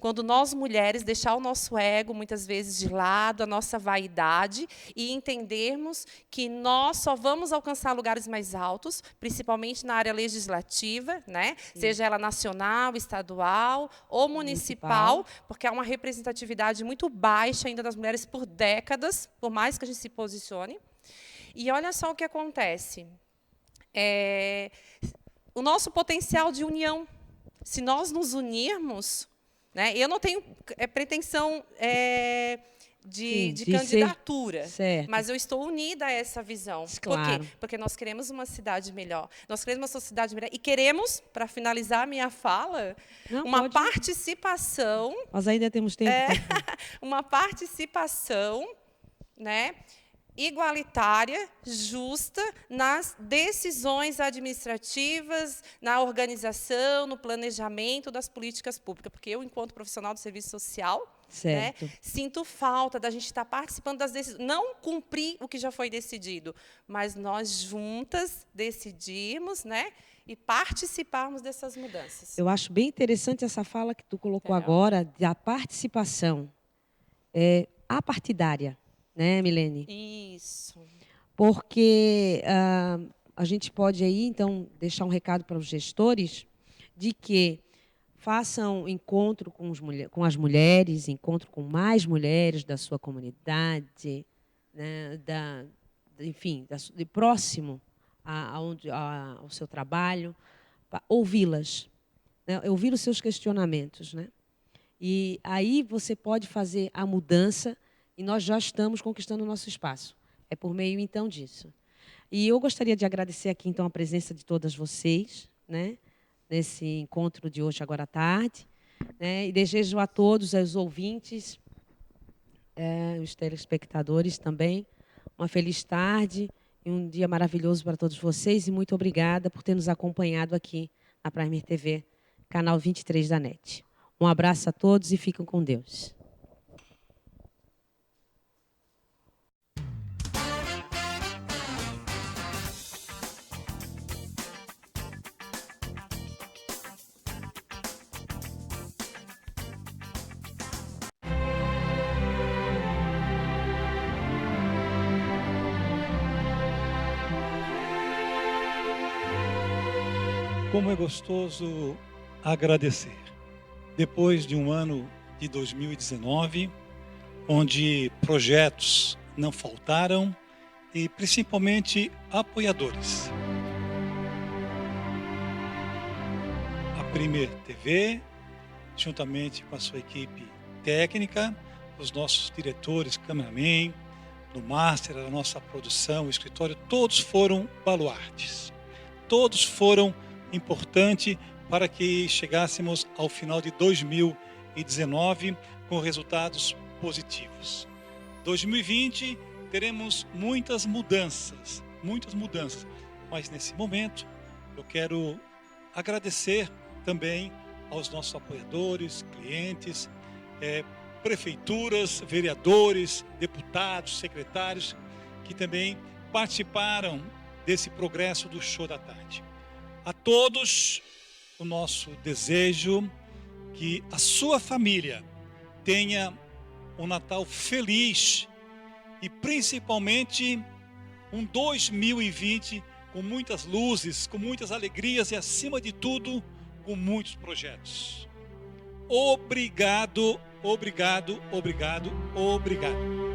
Speaker 10: quando nós, mulheres, deixar o nosso ego, muitas vezes, de lado, a nossa vaidade, e entendermos que nós só vamos alcançar lugares mais altos, principalmente na área legislativa, né? Seja ela nacional, estadual ou municipal, porque há uma representatividade muito baixa ainda das mulheres por décadas, por mais que a gente se posicione. E olha só o que acontece. O nosso potencial de união, se nós nos unirmos... Né? Eu não tenho pretensão
Speaker 7: Sim,
Speaker 10: de
Speaker 7: de
Speaker 10: candidatura.
Speaker 7: ser- certo.
Speaker 10: Mas eu estou unida a essa visão.
Speaker 7: Claro.
Speaker 10: Por quê? Porque nós queremos uma cidade melhor. Nós queremos uma sociedade melhor. E queremos, para finalizar a minha fala,
Speaker 7: Não,
Speaker 10: uma
Speaker 7: pode.
Speaker 10: participação,
Speaker 7: Nós ainda temos tempo.
Speaker 10: uma participação, né, igualitária, justa nas decisões administrativas, na organização, no planejamento das políticas públicas. Porque eu, enquanto profissional do serviço social, né,
Speaker 7: Certo.
Speaker 10: sinto falta da gente estar participando das decisões. Não cumprir o que já foi decidido, mas nós juntas decidirmos, né, e participarmos dessas mudanças.
Speaker 7: Eu acho bem interessante essa fala que tu colocou
Speaker 10: É.
Speaker 7: agora, da participação apartidária, né, Milene?
Speaker 10: Isso.
Speaker 7: Porque a gente pode aí, então, deixar um recado para os gestores de que façam encontro com as mulheres, encontro com mais mulheres da sua comunidade, né, enfim, de próximo ao seu trabalho, para ouvi-las, né, ouvir os seus questionamentos, né? E aí você pode fazer a mudança e nós já estamos conquistando o nosso espaço. É por meio, então, disso. E eu gostaria de agradecer aqui, então, a presença de todas vocês, né, nesse encontro de hoje, agora à tarde, né, e desejo a todos, aos ouvintes, os telespectadores também, uma feliz tarde e um dia maravilhoso para todos vocês. E muito obrigada por ter nos acompanhado aqui na Premier TV, canal 23 da NET. Um abraço a todos e fiquem com Deus.
Speaker 2: Como é gostoso agradecer. Depois de um ano de 2019, onde projetos não faltaram e principalmente apoiadores. A Premier TV, juntamente com a sua equipe técnica, os nossos diretores, cameraman, no master, a nossa produção, o escritório, todos foram baluartes. Todos foram importantes para que chegássemos ao final de 2019 com resultados positivos. 2020 teremos muitas mudanças, mas nesse momento eu quero agradecer também aos nossos apoiadores, clientes, prefeituras, vereadores, deputados, secretários, que também participaram desse progresso do Show da Tarde. A todos, o nosso desejo que a sua família tenha um Natal feliz e principalmente um 2020 com muitas luzes, com muitas alegrias e, acima de tudo, com muitos projetos. Obrigado, obrigado, obrigado, obrigado.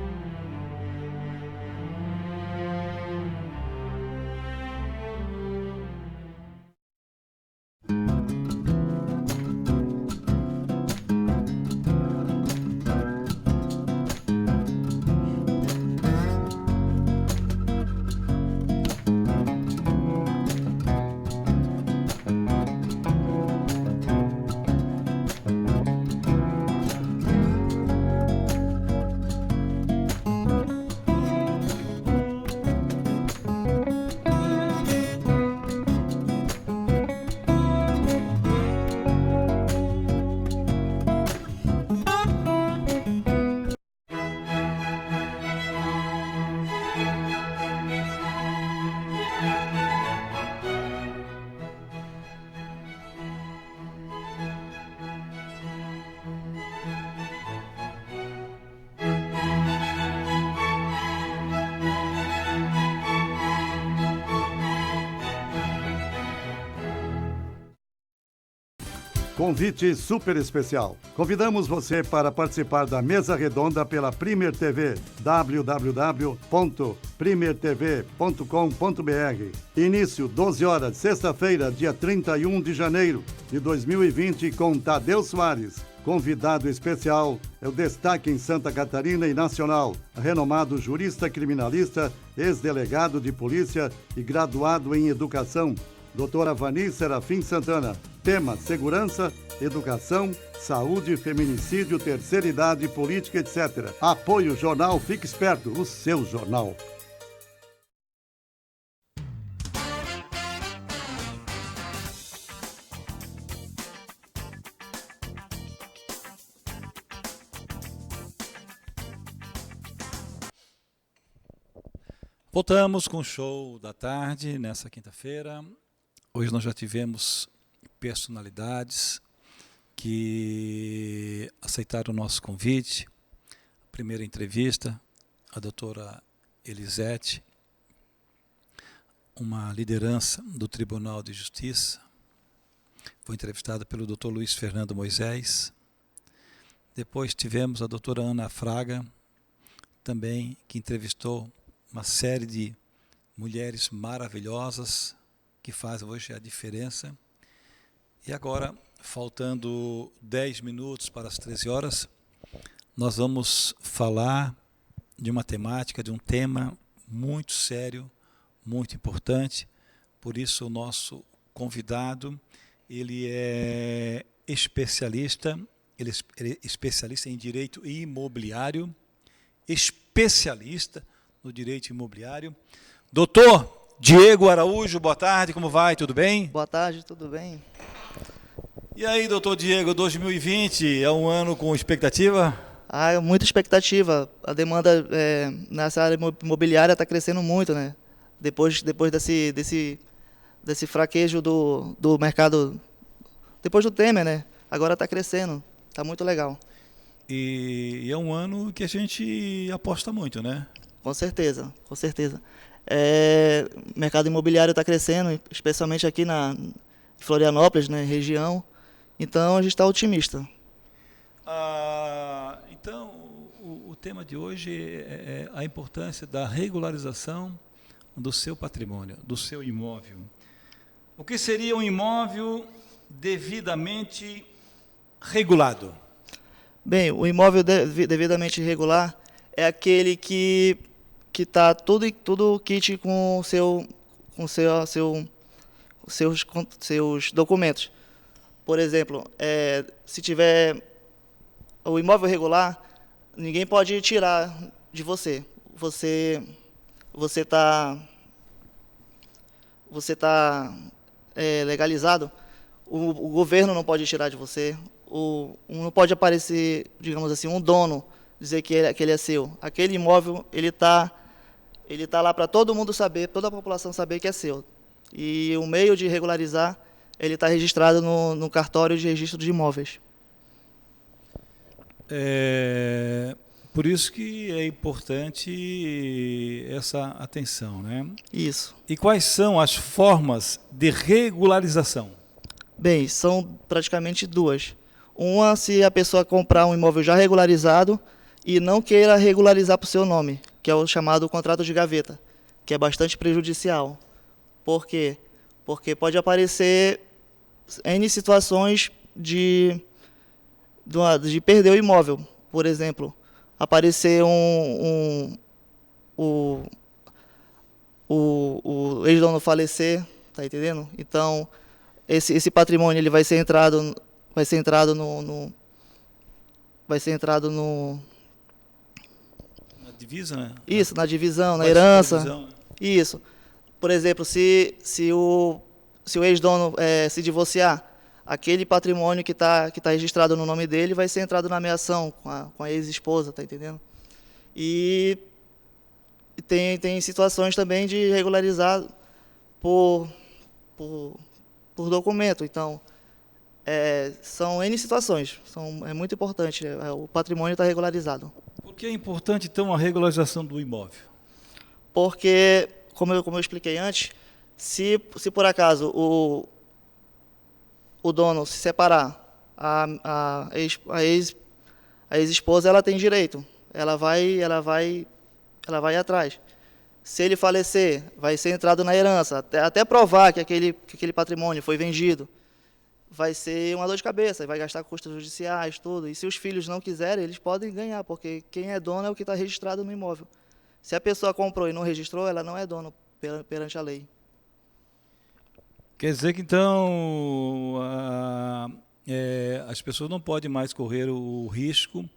Speaker 4: Convite super especial. Convidamos você para participar da mesa redonda pela Premier TV, www.primertv.com.br. Início 12 horas, sexta-feira, dia 31 de janeiro de 2020, com Tadeu Soares, Convidado especial é o destaque em Santa Catarina e nacional, renomado jurista criminalista, ex-delegado de polícia e graduado em educação, doutora Vani Serafim Santana. Tema: segurança, educação, saúde, feminicídio, terceira idade, política, etc. Apoio Jornal Fique Esperto, o seu jornal.
Speaker 2: Voltamos com o show da tarde nessa quinta-feira. Hoje nós já tivemos personalidades que aceitaram o nosso convite. Primeira entrevista, a doutora Elisete, uma liderança do Tribunal de Justiça. Foi entrevistada pelo doutor Luiz Fernando Moisés. Depois tivemos a doutora Ana Fraga, também, que entrevistou uma série de mulheres maravilhosas que fazem hoje a diferença. E agora, faltando 10 minutos para as 13 horas, nós vamos falar de uma temática, de um tema muito sério, muito importante. Por isso, o nosso convidado, ele é especialista, ele é especialista em direito imobiliário, especialista no direito imobiliário. Doutor Diego Araújo, boa tarde, como vai? Tudo bem?
Speaker 11: Boa tarde, tudo bem?
Speaker 2: E aí, doutor Diego, 2020 é um ano com expectativa?
Speaker 11: Muita expectativa. A demanda nessa área imobiliária está crescendo muito, né? Depois desse fraquejo do mercado, depois do Temer, né? Agora está crescendo, está muito legal.
Speaker 2: E é um ano que a gente aposta muito, né?
Speaker 11: Com certeza, com certeza. O mercado imobiliário está crescendo, especialmente aqui na Florianópolis, né, região. Então, a gente está otimista.
Speaker 2: Então, o tema de hoje é a importância da regularização do seu patrimônio, do seu imóvel. O que seria um imóvel devidamente regulado?
Speaker 11: Bem, o imóvel devidamente regular é aquele que está tudo kit com seus documentos. Por exemplo, se tiver o imóvel regular, ninguém pode tirar de você. Você está legalizado. O governo não pode tirar de você. Não pode aparecer, digamos assim, um dono dizer que ele é seu. Aquele imóvel, ele tá lá para todo mundo saber, toda a população saber que é seu. E o meio de regularizar, ele está registrado no cartório de registro de imóveis.
Speaker 2: Por isso que é importante essa atenção, né?
Speaker 11: Isso.
Speaker 2: E quais são as formas de regularização?
Speaker 11: Bem, são praticamente duas. Uma, se a pessoa comprar um imóvel já regularizado e não queira regularizar para o seu nome, que é o chamado contrato de gaveta, que é bastante prejudicial. Por quê? Porque pode aparecer N situações de perder o imóvel. Por exemplo, aparecer o ex-dono falecer, tá entendendo? Então, esse patrimônio ele vai ser entrado no
Speaker 2: na divisa, né?
Speaker 11: Isso, na divisão, na herança.
Speaker 2: Divisão, né?
Speaker 11: Isso. Por exemplo, se o ex-dono se divorciar, aquele patrimônio que está registrado no nome dele vai ser entrado na meação com a ex-esposa, tá entendendo? E tem situações também de regularizar por documento. Então, são N situações. É muito importante, o patrimônio está regularizado.
Speaker 2: Por que é importante, então, a regularização do imóvel?
Speaker 11: Porque, como eu expliquei antes, se por acaso o dono se separar, a ex-esposa ela tem direito, ela vai atrás. Se ele falecer, vai ser entrado na herança, até provar que aquele patrimônio foi vendido. vai ser uma dor de cabeça, vai gastar custos judiciais, tudo. E se os filhos não quiserem, eles podem ganhar, porque quem é dono é o que está registrado no imóvel. Se a pessoa comprou e não registrou, ela não é dono perante a lei.
Speaker 2: Quer dizer que, então, as pessoas não podem mais correr o risco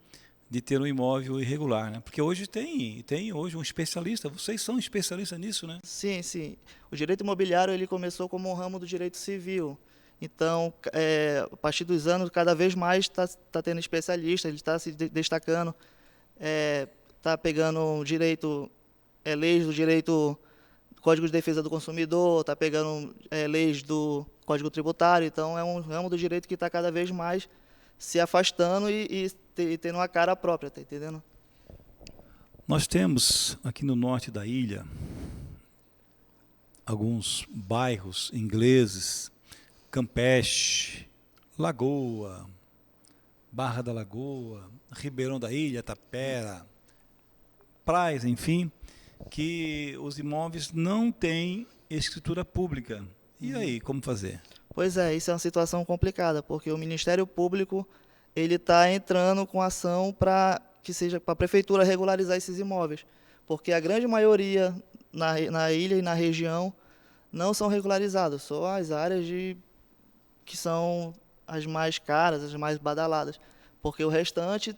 Speaker 2: de ter um imóvel irregular, né? Porque hoje tem hoje um especialista, vocês são especialistas nisso, né?
Speaker 11: Sim, sim. O direito imobiliário ele começou como um ramo do direito civil. Então, a partir dos anos, cada vez mais está tendo especialista, ele está se destacando, está pegando direito, leis do direito, Código de Defesa do Consumidor, está pegando leis do Código Tributário. Então, é um ramo do direito que está cada vez mais se afastando e tendo uma cara própria, tá entendendo?
Speaker 2: Nós temos aqui no norte da ilha alguns bairros ingleses, Campeche, Lagoa, Barra da Lagoa, Ribeirão da Ilha, Tapera, praias, enfim, que os imóveis não têm escritura pública. E aí, como fazer?
Speaker 11: Pois é, isso é uma situação complicada, porque o Ministério Público ele está entrando com ação para que seja para a prefeitura regularizar esses imóveis, porque a grande maioria na ilha e na região não são regularizados, só as áreas que são as mais caras, as mais badaladas, porque o restante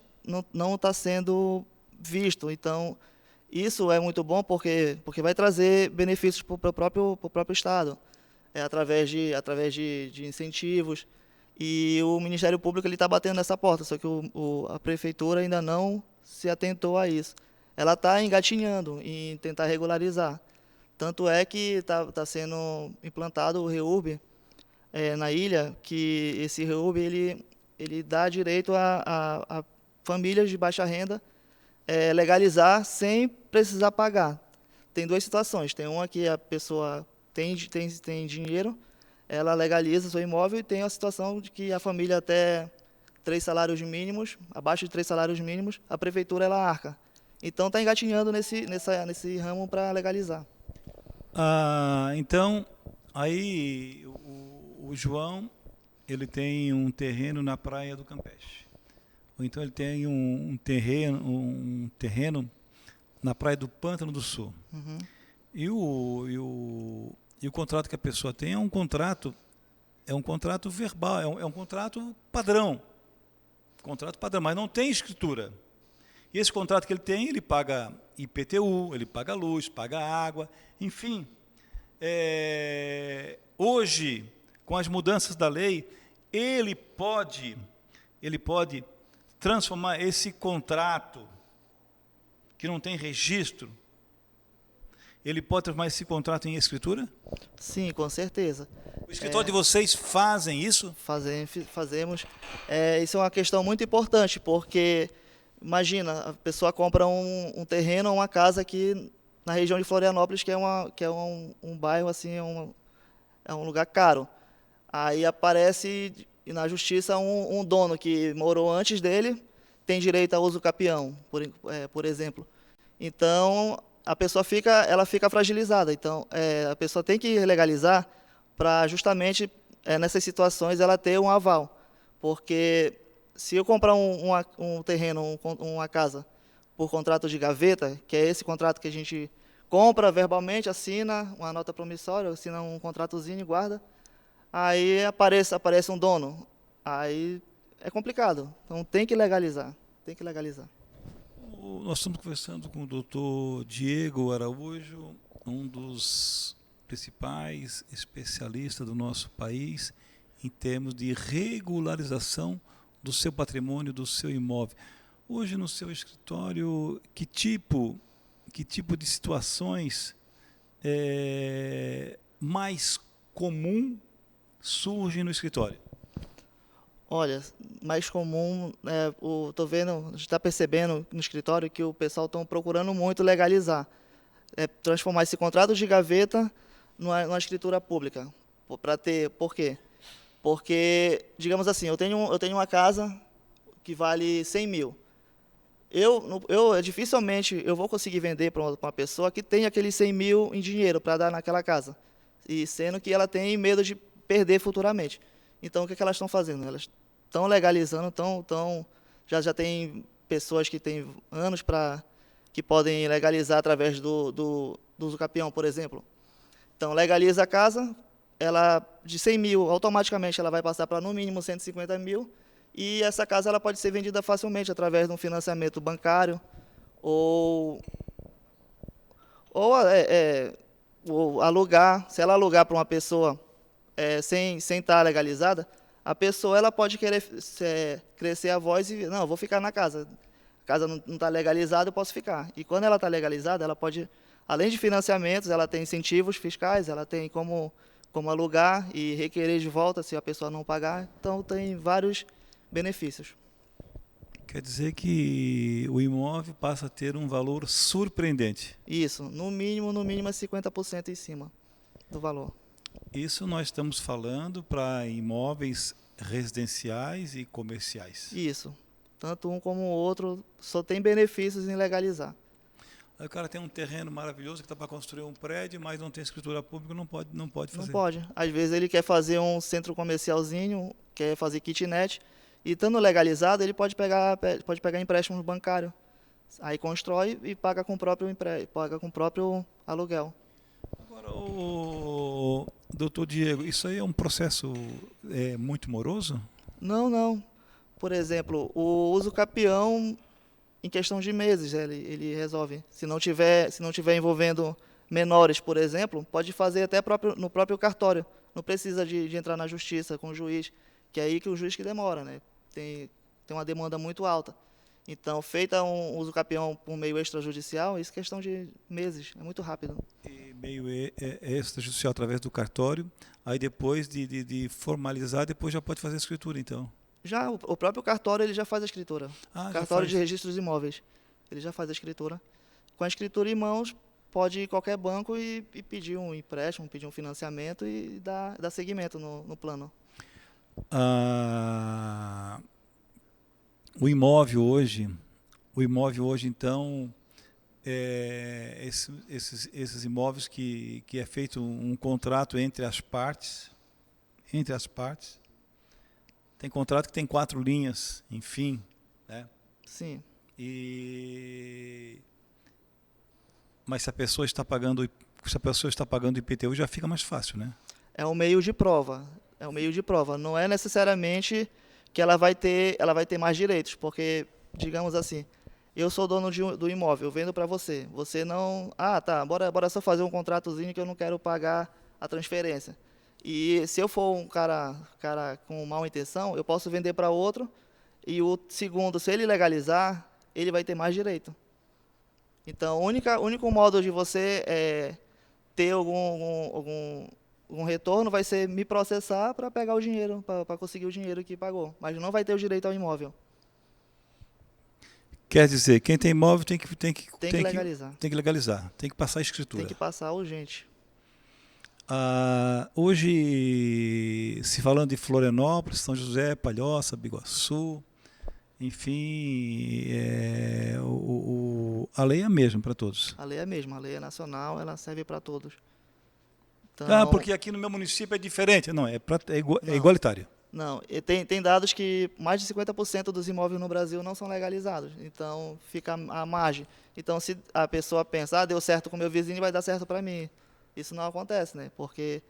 Speaker 11: não está sendo visto. Então, isso é muito bom porque vai trazer benefícios para o próprio Estado, através de incentivos. E o Ministério Público está batendo nessa porta, só que a Prefeitura ainda não se atentou a isso. Ela está engatinhando em tentar regularizar. Tanto é que está sendo implantado o REURB na ilha, que esse REURB ele dá direito a famílias de baixa renda legalizar sem precisar pagar. Tem duas situações. Tem uma que a pessoa tem dinheiro, ela legaliza seu imóvel, e tem a situação de que a família até 3 salários mínimos, abaixo de 3 salários mínimos, a prefeitura ela arca. Então está engatinhando nesse ramo para legalizar.
Speaker 2: Então, aí o João ele tem um terreno na praia do Campeche. Ou então ele tem um terreno na praia do Pântano do Sul.
Speaker 11: Uhum.
Speaker 2: E o contrato que a pessoa tem é um contrato verbal, é um contrato padrão. Contrato padrão, mas não tem escritura. E esse contrato que ele tem, ele paga IPTU, ele paga luz, paga água, enfim. Hoje, com as mudanças da lei, ele pode transformar esse contrato que não tem registro, ele pode transformar esse contrato em escritura?
Speaker 11: Sim, com certeza.
Speaker 2: O escritório de vocês fazem isso?
Speaker 11: Fazemos. Isso é uma questão muito importante, porque, imagina, a pessoa compra um terreno ou uma casa aqui na região de Florianópolis, que é um bairro, assim, é um lugar caro. Aí aparece na justiça um dono que morou antes dele, tem direito a uso capião, por exemplo. Então, a pessoa fica fragilizada. Então, a pessoa tem que legalizar para justamente nessas situações ela ter um aval. Porque se eu comprar um terreno, uma casa, por contrato de gaveta, que é esse contrato que a gente compra verbalmente, assina uma nota promissória, assina um contratozinho e guarda, aí aparece um dono. Aí é complicado. Então tem que legalizar.
Speaker 2: Nós estamos conversando com o doutor Diego Araújo, um dos principais especialistas do nosso país em termos de regularização do seu patrimônio, do seu imóvel. Hoje, no seu escritório, que tipo de situações mais comum surge no escritório?
Speaker 11: Olha, mais comum, tô vendo, a gente está percebendo no escritório que o pessoal está procurando muito legalizar, transformar esse contrato de gaveta numa escritura pública. Por quê? Porque, digamos assim, eu tenho uma casa que vale 100 mil. Dificilmente eu vou conseguir vender para uma pessoa que tem aqueles 100 mil em dinheiro para dar naquela casa, e sendo que ela tem medo de perder futuramente. Então, o que elas estão fazendo? Elas estão legalizando, já tem pessoas que têm anos que podem legalizar através do usucapião, por exemplo. Então, legaliza a casa, ela de 100 mil, automaticamente ela vai passar para no mínimo 150 mil, e essa casa ela pode ser vendida facilmente através de um financiamento bancário ou alugar. Se ela alugar para uma pessoa sem estar legalizada, a pessoa ela pode querer crescer a voz e não, eu vou ficar na casa. A casa não está legalizada, eu posso ficar. E quando ela está legalizada, ela pode, além de financiamentos, ela tem incentivos fiscais, ela tem como alugar e requerer de volta se a pessoa não pagar. Então, tem vários benefícios.
Speaker 2: Quer dizer que o imóvel passa a ter um valor surpreendente.
Speaker 11: Isso, no mínimo é 50% em cima do valor.
Speaker 2: Isso nós estamos falando para imóveis residenciais e comerciais.
Speaker 11: Isso, tanto um como o outro só tem benefícios em legalizar.
Speaker 2: Aí o cara tem um terreno maravilhoso que está para construir um prédio, mas não tem escritura pública, não pode fazer.
Speaker 11: Não pode. Às vezes ele quer fazer um centro comercialzinho, quer fazer kitnet, e estando legalizado, ele pode pegar empréstimos bancários. Aí constrói e paga com o próprio aluguel.
Speaker 2: Agora, doutor Diego, isso aí é um processo muito moroso?
Speaker 11: Não. Por exemplo, o usucapião, em questão de meses, ele resolve. Se não tiver envolvendo menores, por exemplo, pode fazer até no próprio cartório. Não precisa de entrar na justiça com o juiz, que é aí que o juiz que demora, né? Tem uma demanda muito alta. Então, feita um usucapião por meio extrajudicial, isso é questão de meses, é muito rápido.
Speaker 2: E meio extrajudicial através do cartório, aí depois de formalizar, depois já pode fazer a escritura, então?
Speaker 11: Já, o próprio cartório ele já faz a escritura. Cartório de registros imóveis, ele já faz a escritura. Com a escritura em mãos, pode ir em qualquer banco e pedir um empréstimo, pedir um financiamento e dar seguimento no plano.
Speaker 2: O imóvel hoje, então, esses imóveis que é feito um contrato entre as partes, tem contrato que tem 4 linhas, enfim, né?
Speaker 11: Sim.
Speaker 2: Mas se a pessoa está pagando IPTU, já fica mais fácil, né?
Speaker 11: É um meio de prova. Não é necessariamente que ela vai ter mais direitos, porque, digamos assim, eu sou dono do imóvel, eu vendo para você. Você não... bora só fazer um contratozinho que eu não quero pagar a transferência. E se eu for um cara com má intenção, eu posso vender para outro, e o segundo, se ele legalizar, ele vai ter mais direito. Então, o único modo de você ter algum retorno vai ser me processar para pegar o dinheiro, para conseguir o dinheiro que pagou. Mas não vai ter o direito ao imóvel.
Speaker 2: Quer dizer, quem tem imóvel tem que
Speaker 11: legalizar.
Speaker 2: Tem que legalizar, tem que passar a escritura.
Speaker 11: Tem que passar urgente.
Speaker 2: Hoje, se falando de Florianópolis, São José, Palhoça, Biguaçu, enfim, a lei é a mesma para todos.
Speaker 11: A lei é a mesma, a lei é nacional, ela serve para todos. Então,
Speaker 2: porque aqui no meu município é diferente. Não, é igualitário.
Speaker 11: Não, tem dados que mais de 50% dos imóveis no Brasil não são legalizados. Então, fica à margem. Então, se a pessoa pensa, deu certo com o meu vizinho, vai dar certo para mim. Isso não acontece, né? Porque,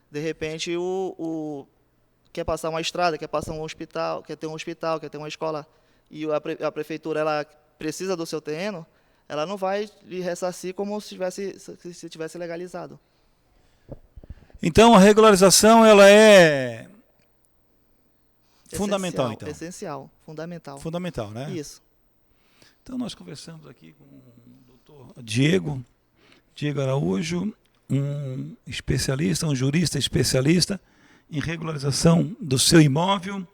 Speaker 11: de repente, quer passar uma estrada, quer passar um hospital, quer ter uma escola, e a prefeitura ela precisa do seu terreno, ela não vai lhe ressarcir como se tivesse legalizado.
Speaker 2: Então, a regularização ela é fundamental, então.
Speaker 11: Essencial, fundamental.
Speaker 2: Fundamental, né?
Speaker 11: Isso.
Speaker 2: Então, nós conversamos aqui com o doutor Diego Araújo, um jurista especialista em regularização do seu imóvel.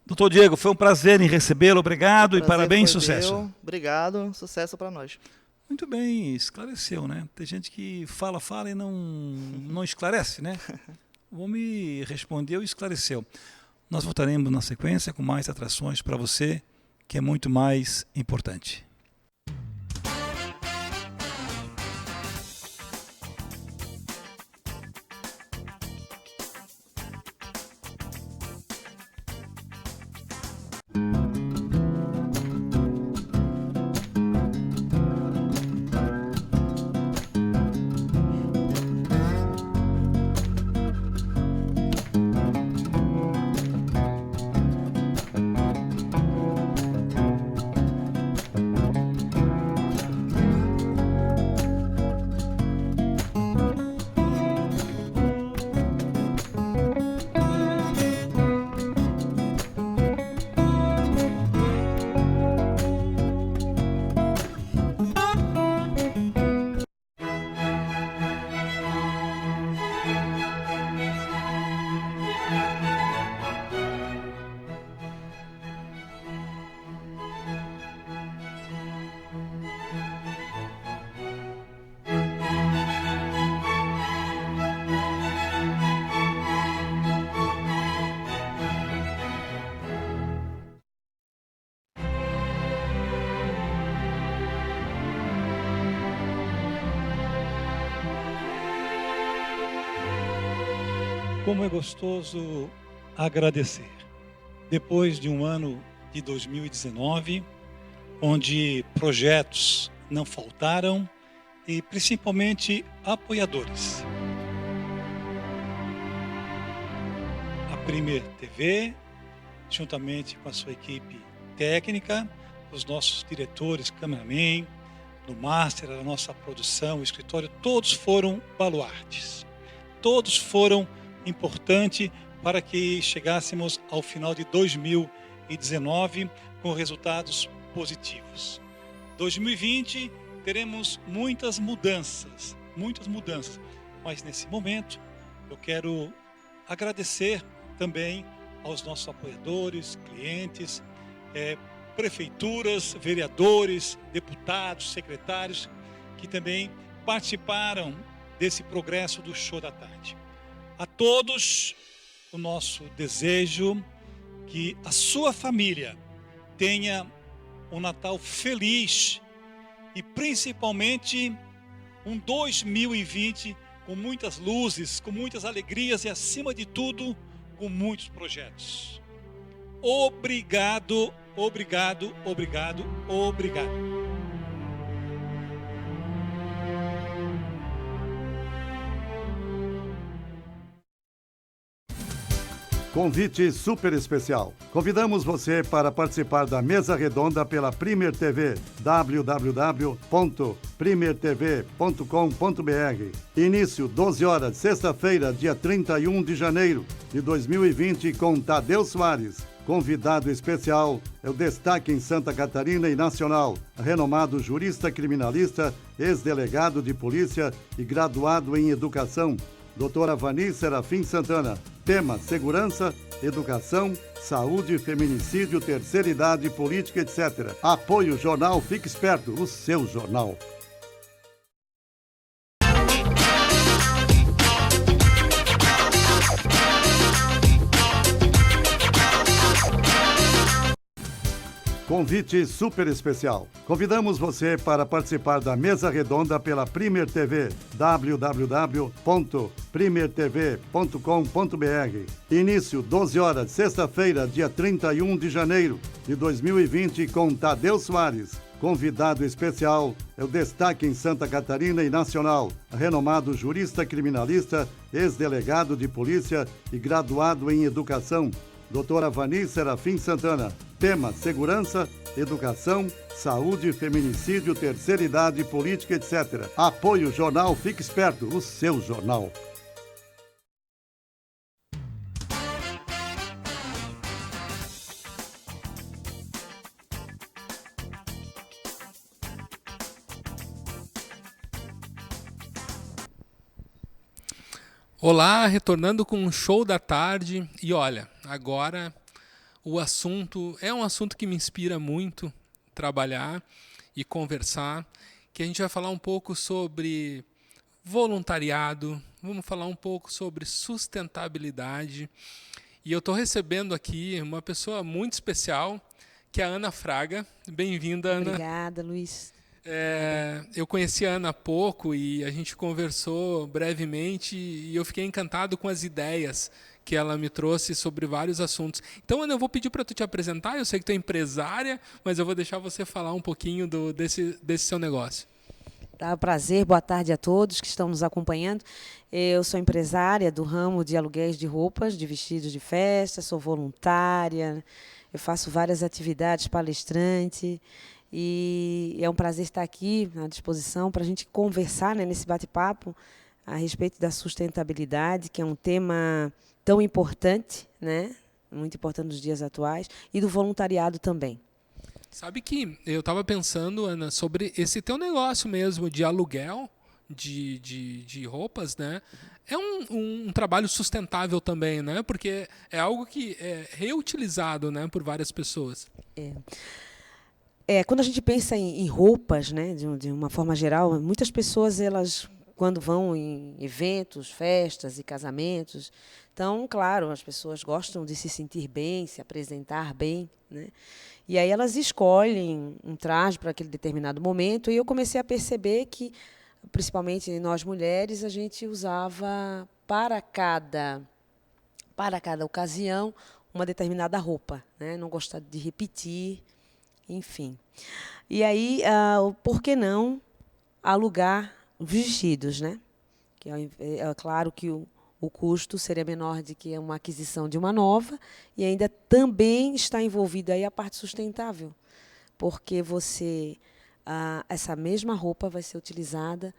Speaker 2: Doutor Diego, foi um prazer em recebê-lo, obrigado e parabéns, sucesso.
Speaker 11: Obrigado, sucesso para nós.
Speaker 2: Muito bem, esclareceu, né? Tem gente que fala e não esclarece, né? O homem respondeu e esclareceu. Nós voltaremos na sequência com mais atrações para você, que é muito mais importante. Como é gostoso agradecer. Depois de um ano de 2019, onde projetos não faltaram e principalmente apoiadores. A Premier TV, juntamente com a sua equipe técnica, os nossos diretores, cameraman, no master, a nossa produção, o escritório, todos foram baluartes. Todos foram importantes para que chegássemos ao final de 2019 com resultados positivos. 2020 teremos muitas mudanças, mas nesse momento eu quero agradecer também aos nossos apoiadores, clientes, prefeituras, vereadores, deputados, secretários, que também participaram desse progresso do Show da Tarde. A todos, o nosso desejo que a sua família tenha um Natal feliz e principalmente um 2020 com muitas luzes, com muitas alegrias e, acima de tudo, com muitos projetos. Obrigado, obrigado, obrigado, obrigado.
Speaker 4: Convite super especial. Convidamos você para participar da mesa redonda pela Premier TV, www.primertv.com.br. Início 12 horas, sexta-feira, dia 31 de janeiro de 2020, com Tadeu Soares. Convidado especial é o destaque em Santa Catarina e nacional, renomado jurista criminalista, ex-delegado de polícia e graduado em educação, doutora Vani Serafim Santana. Tema: segurança, educação, saúde, feminicídio, terceira idade, política, etc. Apoio Jornal Fique Esperto, o seu jornal. Convite super especial. Convidamos você para participar da mesa redonda pela Premier TV, www.primertv.com.br. Início 12 horas, sexta-feira, dia 31 de janeiro de 2020, com Tadeu Soares. Convidado especial é o destaque em Santa Catarina e nacional, renomado jurista criminalista, ex-delegado de polícia e graduado em educação, doutora Vani Serafim Santana. Tema: segurança, educação, saúde, feminicídio, terceira idade, política, etc. Apoio Jornal Fique Esperto, o seu jornal.
Speaker 1: Olá, retornando com um Show da Tarde. E olha, agora o assunto é um assunto que me inspira muito trabalhar e conversar, que a gente vai falar um pouco sobre voluntariado, vamos falar um pouco sobre sustentabilidade. E eu estou recebendo aqui uma pessoa muito especial, que é a Ana Fraga. Bem-vinda, Ana.
Speaker 7: Obrigada, Luiz.
Speaker 1: Eu conheci a Ana há pouco e a gente conversou brevemente e eu fiquei encantado com as ideias que ela me trouxe sobre vários assuntos. Então, Ana, eu vou pedir para tu te apresentar. Eu sei que tu é empresária, mas eu vou deixar você falar um pouquinho desse seu negócio.
Speaker 7: Tá, prazer, boa tarde a todos que estão nos acompanhando. Eu sou empresária do ramo de aluguéis de roupas, de vestidos de festa, sou voluntária, eu faço várias atividades, palestrante, e é um prazer estar aqui à disposição para a gente conversar, né, nesse bate-papo a respeito da sustentabilidade, que é um tema tão importante, né, muito importante nos dias atuais, e do voluntariado também.
Speaker 1: Sabe que eu estava pensando, Ana, sobre esse teu negócio mesmo de aluguel de roupas, né? É um trabalho sustentável também, né? Porque é algo que é reutilizado, né, por várias pessoas.
Speaker 7: Quando a gente pensa em roupas, né, de uma forma geral, muitas pessoas, elas, quando vão em eventos, festas e casamentos, então, claro, as pessoas gostam de se sentir bem, se apresentar bem, né? E aí elas escolhem um traje para aquele determinado momento, e eu comecei a perceber que, principalmente nós mulheres, a gente usava para cada para cada ocasião, uma determinada roupa, né? Não gosta de repetir, enfim. E aí, por que não alugar vestidos, né? Que é claro que o custo seria menor do que uma aquisição de uma nova, e ainda também está envolvida aí a parte sustentável, porque essa mesma roupa vai ser utilizada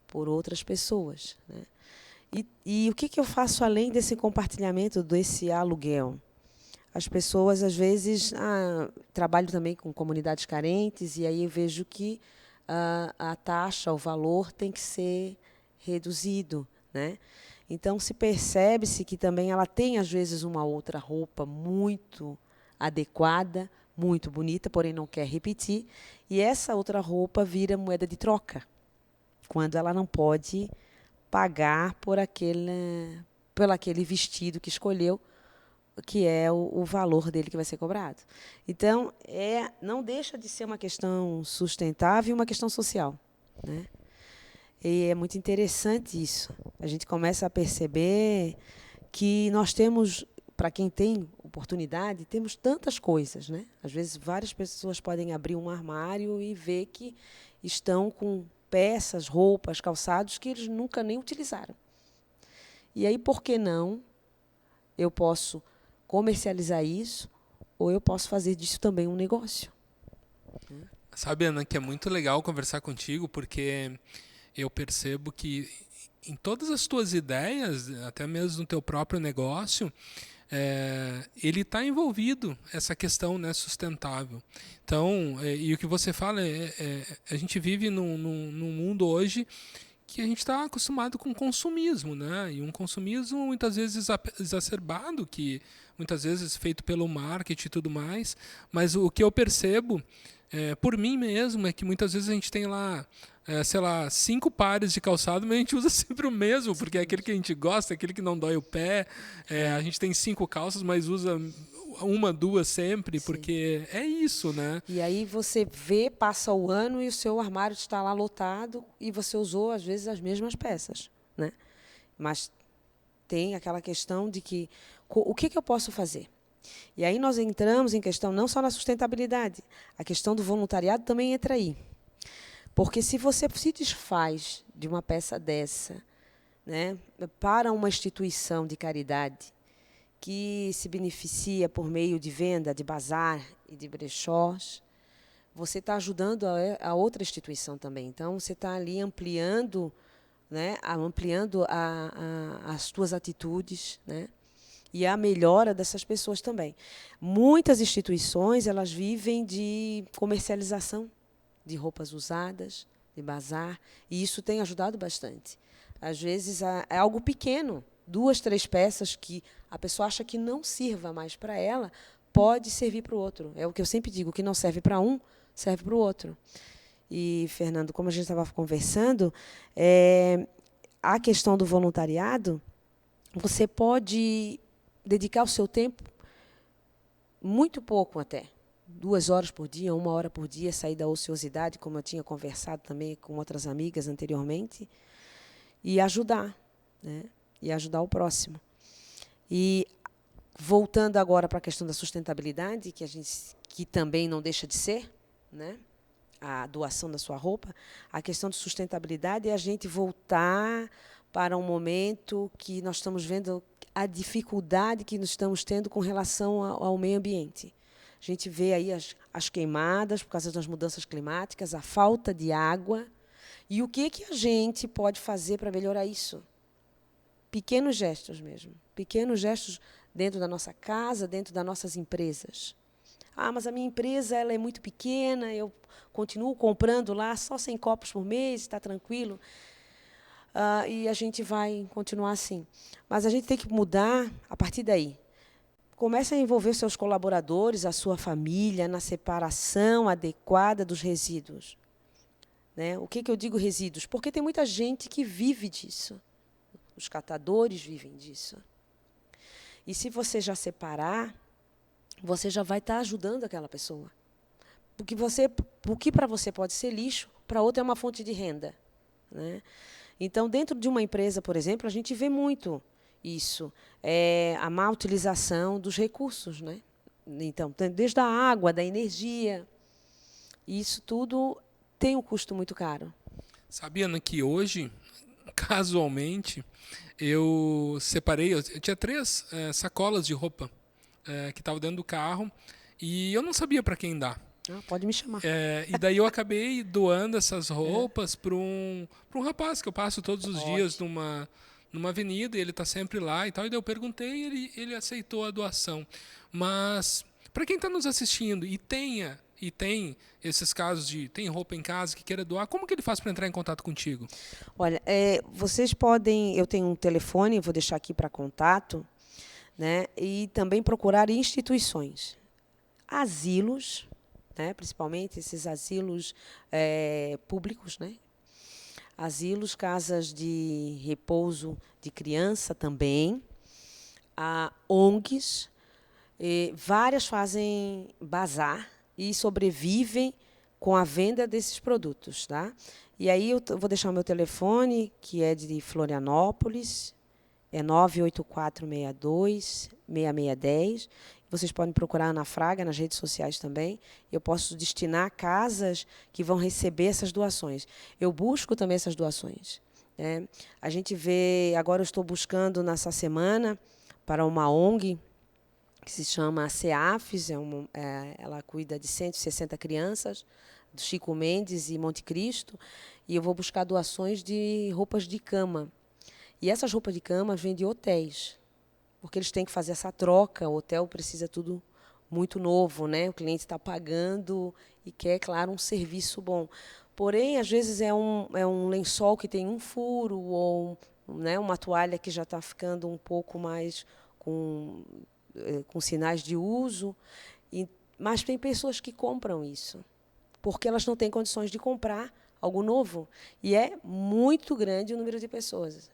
Speaker 7: por outras pessoas, né? E o que eu faço além desse compartilhamento, desse aluguel? As pessoas, às vezes, trabalho também com comunidades carentes, e aí eu vejo que a taxa, o valor tem que ser reduzido, né? Então, percebe-se que também ela tem, às vezes, uma outra roupa muito adequada, muito bonita, porém não quer repetir, e essa outra roupa vira moeda de troca, quando ela não pode pagar por aquele vestido que escolheu, que é o valor dele que vai ser cobrado. Então, não deixa de ser uma questão sustentável e uma questão social, né? E é muito interessante isso. A gente começa a perceber que nós temos, para quem tem oportunidade, temos tantas coisas, né? Às vezes, várias pessoas podem abrir um armário e ver que estão com peças, roupas, calçados que eles nunca nem utilizaram. E aí, por que não? Eu posso comercializar isso, ou eu posso fazer disso também um negócio.
Speaker 1: Sabe, Ana, que é muito legal conversar contigo, porque eu percebo que em todas as tuas ideias, até mesmo no teu próprio negócio, ele está envolvido essa questão, né, sustentável. Então, e o que você fala, a gente vive num mundo hoje que a gente está acostumado com consumismo, né? E um consumismo muitas vezes exacerbado, que muitas vezes feito pelo marketing e tudo mais. Mas o que eu percebo, por mim mesmo, é que muitas vezes a gente tem lá, sei lá, 5 pares de calçado, mas a gente usa sempre o mesmo, porque é aquele que a gente gosta, aquele que não dói o pé. A gente tem 5 calças, mas usa 1, 2 sempre, porque é isso, né?
Speaker 7: E aí você passa o ano e o seu armário está lá lotado e você usou, às vezes, as mesmas peças, né? Mas tem aquela questão de que o que eu posso fazer? E aí nós entramos em questão não só na sustentabilidade, a questão do voluntariado também entra aí. Porque se você se desfaz de uma peça dessa, né, para uma instituição de caridade que se beneficia por meio de venda de bazar e de brechós, você está ajudando a outra instituição também. Então, você está ali ampliando, né, ampliando as tuas atitudes, né, e a melhora dessas pessoas também. Muitas instituições, elas vivem de comercialização de roupas usadas, de bazar, e isso tem ajudado bastante. Às vezes, é algo pequeno, 2, 3 peças que a pessoa acha que não sirva mais para ela, pode servir para o outro. É o que eu sempre digo, o que não serve para um, serve para o outro. E, Fernando, como a gente estava conversando, a questão do voluntariado, você pode dedicar o seu tempo, muito pouco até, 2 horas por dia, 1 hora por dia, sair da ociosidade, como eu tinha conversado também com outras amigas anteriormente, e ajudar, né? E ajudar o próximo. E voltando agora para a questão da sustentabilidade, que também não deixa de ser, né, a doação da sua roupa, a questão de sustentabilidade é a gente voltar para um momento que nós estamos vendo a dificuldade que nós estamos tendo com relação ao meio ambiente. A gente vê aí as queimadas por causa das mudanças climáticas, a falta de água, e o que a gente pode fazer para melhorar isso? Pequenos gestos mesmo, pequenos gestos dentro da nossa casa, dentro das nossas empresas. Mas a minha empresa ela é muito pequena, eu continuo comprando lá só 100 copos por mês, está tranquilo. E a gente vai continuar assim. Mas a gente tem que mudar a partir daí. Comece a envolver seus colaboradores, a sua família, na separação adequada dos resíduos. Né? O que eu digo resíduos? Porque tem muita gente que vive disso. Os catadores vivem disso. E se você já separar, você já vai estar ajudando aquela pessoa. Porque o que para você pode ser lixo, para outra é uma fonte de renda. Né? Então, dentro de uma empresa, por exemplo, a gente vê muito Isso. É a má utilização dos recursos, né? Então, desde a água, da energia, isso tudo tem um custo muito caro.
Speaker 1: Sabia, Ana, que hoje, casualmente, eu separei, eu tinha 3 sacolas de roupa que estavam dentro do carro e eu não sabia para quem dar.
Speaker 7: Pode me chamar.
Speaker 1: E daí eu acabei doando essas roupas para um rapaz que eu passo todos os dias numa avenida, e ele está sempre lá e tal. E daí eu perguntei e ele aceitou a doação. Mas, para quem está nos assistindo e tem esses casos de tem roupa em casa que queira doar, como que ele faz para entrar em contato contigo?
Speaker 7: Olha, vocês podem, eu tenho um telefone, vou deixar aqui para contato, né? E também procurar instituições, asilos, né? Principalmente esses asilos públicos, né? Asilos, casas de repouso de criança também, ONGs, várias fazem bazar e sobrevivem com a venda desses produtos, tá? E aí eu vou deixar o meu telefone, que é de Florianópolis, é 98462-6610. Vocês podem procurar a Ana Fraga nas redes sociais também. Eu posso destinar casas que vão receber essas doações. Eu busco também essas doações, né? A gente vê, agora eu estou buscando nessa semana para uma ONG que se chama CEAFES, ela cuida de 160 crianças, do Chico Mendes e Monte Cristo, e eu vou buscar doações de roupas de cama. E essas roupas de cama vêm de hotéis, porque eles têm que fazer essa troca, o hotel precisa tudo muito novo, né? O cliente está pagando e quer, claro, um serviço bom. Porém, às vezes é um lençol que tem um furo, ou, né, uma toalha que já está ficando um pouco mais com sinais de uso. Mas tem pessoas que compram isso, porque elas não têm condições de comprar algo novo. E é muito grande o número de pessoas.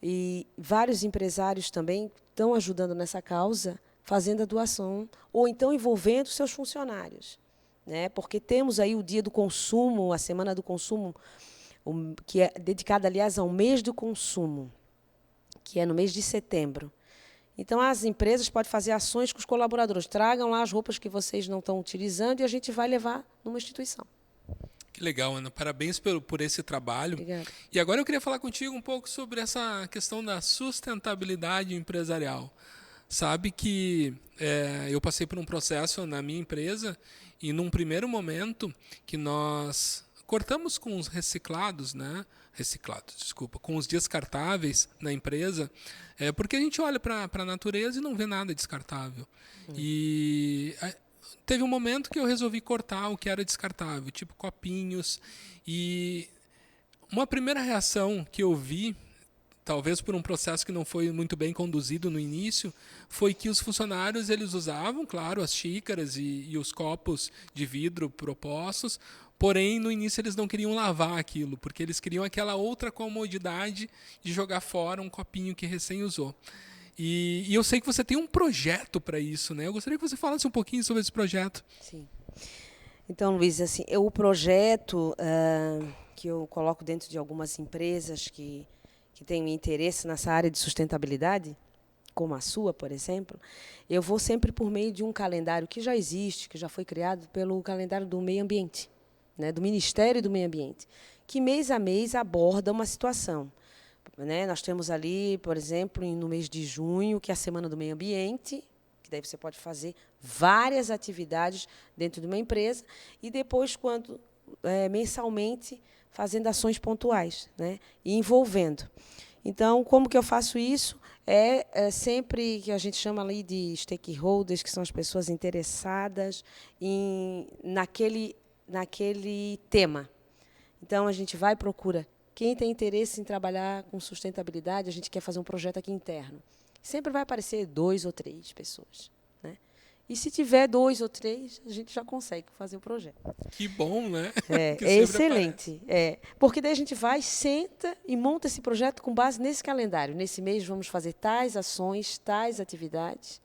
Speaker 7: E vários empresários também estão ajudando nessa causa, fazendo a doação, ou então envolvendo seus funcionários, né? Porque temos aí o Dia do Consumo, a Semana do Consumo, que é dedicada, aliás, ao mês do consumo, que é no mês de setembro. Então, as empresas podem fazer ações com os colaboradores. Tragam lá as roupas que vocês não estão utilizando e a gente vai levar numa instituição.
Speaker 1: Que legal, Ana. Parabéns por esse trabalho.
Speaker 7: Obrigada.
Speaker 1: E agora eu queria falar contigo um pouco sobre essa questão da sustentabilidade empresarial. Sabe que eu passei por um processo na minha empresa e, num primeiro momento, que nós cortamos com os com os descartáveis na empresa, porque a gente olha para a natureza e não vê nada descartável. E teve um momento que eu resolvi cortar o que era descartável, tipo copinhos. E uma primeira reação que eu vi, talvez por um processo que não foi muito bem conduzido no início, foi que os funcionários eles usavam, claro, as xícaras e os copos de vidro propostos, porém, no início eles não queriam lavar aquilo, porque eles queriam aquela outra comodidade de jogar fora um copinho que recém usou. E eu sei que você tem um projeto para isso, né? Eu gostaria que você falasse um pouquinho sobre esse projeto.
Speaker 7: Sim. Então, Luiz, assim, o projeto que eu coloco dentro de algumas empresas que têm interesse nessa área de sustentabilidade, como a sua, por exemplo, eu vou sempre por meio de um calendário que já existe, que já foi criado pelo calendário do meio ambiente, né, do Ministério do Meio Ambiente, que mês a mês aborda uma situação. Né? Nós temos ali, por exemplo, no mês de junho, que é a Semana do Meio Ambiente, que daí você pode fazer várias atividades dentro de uma empresa, e depois, mensalmente, fazendo ações pontuais, né? E envolvendo. Então, como que eu faço isso? Sempre que a gente chama ali de stakeholders, que são as pessoas interessadas naquele tema. Então, a gente vai e procura. Quem tem interesse em trabalhar com sustentabilidade, a gente quer fazer um projeto aqui interno. Sempre vai aparecer 2 ou 3 pessoas, né? E se tiver 2 ou 3, a gente já consegue fazer o projeto.
Speaker 1: Que bom, né?
Speaker 7: É excelente. Porque daí a gente vai, senta e monta esse projeto com base nesse calendário. Nesse mês vamos fazer tais ações, tais atividades,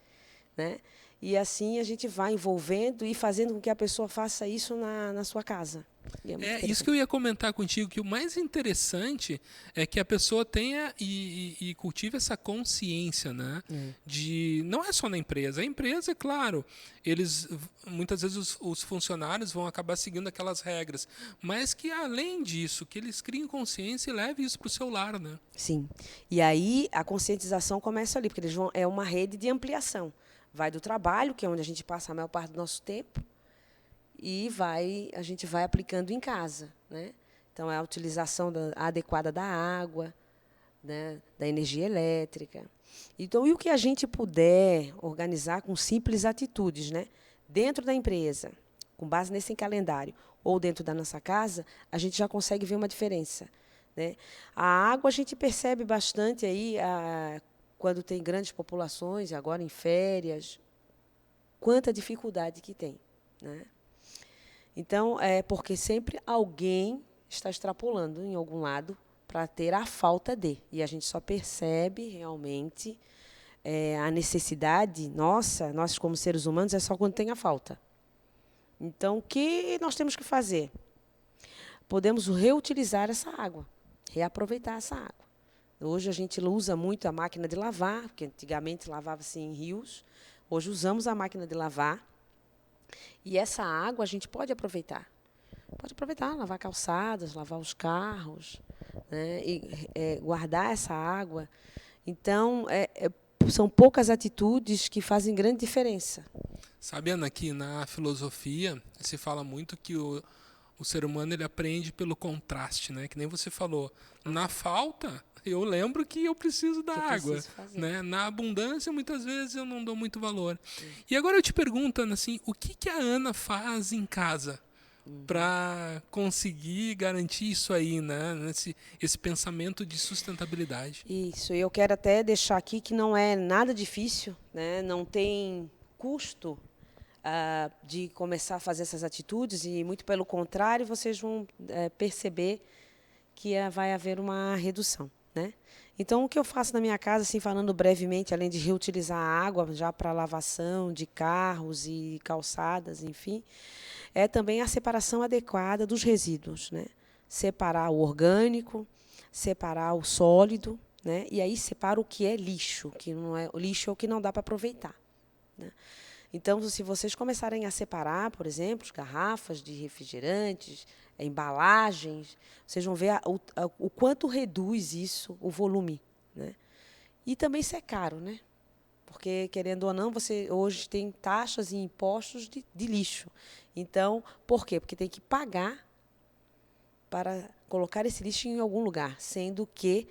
Speaker 7: né? E assim a gente vai envolvendo e fazendo com que a pessoa faça isso na sua casa.
Speaker 1: É isso que eu ia comentar contigo, que o mais interessante é que a pessoa tenha e cultive essa consciência, né? De não é só na empresa. A empresa, é claro, eles muitas vezes os funcionários vão acabar seguindo aquelas regras, mas que além disso, que eles criem consciência e levem isso para o seu lar, né?
Speaker 7: Sim. E aí a conscientização começa ali, porque é uma rede de ampliação. Vai do trabalho, que é onde a gente passa a maior parte do nosso tempo, e a gente vai aplicando em casa, né? Então, é a utilização adequada da água, né? Da energia elétrica. Então, e o que a gente puder organizar com simples atitudes, né? Dentro da empresa, com base nesse calendário, ou dentro da nossa casa, a gente já consegue ver uma diferença, né? A água a gente percebe bastante aí, quando tem grandes populações, agora em férias, quanta dificuldade que tem, né? Então, é porque sempre alguém está extrapolando em algum lado para ter a falta de. E a gente só percebe realmente a necessidade nossa, nós como seres humanos, é só quando tem a falta. Então, o que nós temos que fazer? Podemos reutilizar essa água, reaproveitar essa água. Hoje a gente usa muito a máquina de lavar, porque antigamente lavava-se em rios. Hoje usamos a máquina de lavar. E essa água a gente pode aproveitar. Pode aproveitar, lavar calçadas, lavar os carros, né? E guardar essa água. Então, são poucas atitudes que fazem grande diferença.
Speaker 1: Sabe, Ana, que na filosofia se fala muito que o ser humano ele aprende pelo contraste, né? Que nem você falou. Na falta, eu lembro que eu preciso da água, né? Na abundância, muitas vezes eu não dou muito valor. E agora eu te pergunto, Ana, assim, o que a Ana faz em casa para conseguir garantir isso aí, né? Esse pensamento de sustentabilidade?
Speaker 7: Isso, eu quero até deixar aqui que não é nada difícil, né? Não tem custo de começar a fazer essas atitudes e, muito pelo contrário, vocês vão perceber que vai haver uma redução, né? Então, o que eu faço na minha casa, assim, falando brevemente, além de reutilizar a água já para lavação de carros e calçadas, enfim, é também a separação adequada dos resíduos, né? Separar o orgânico, separar o sólido, né? E aí separa o que é lixo, que não é o lixo é o que não dá para aproveitar, né? Então, se vocês começarem a separar, por exemplo, garrafas de refrigerantes, embalagens, vocês vão ver o quanto reduz isso, o volume, né? E também isso é caro, né? Porque, querendo ou não, você hoje tem taxas e impostos de lixo. Então, por quê? Porque tem que pagar para colocar esse lixo em algum lugar, sendo que,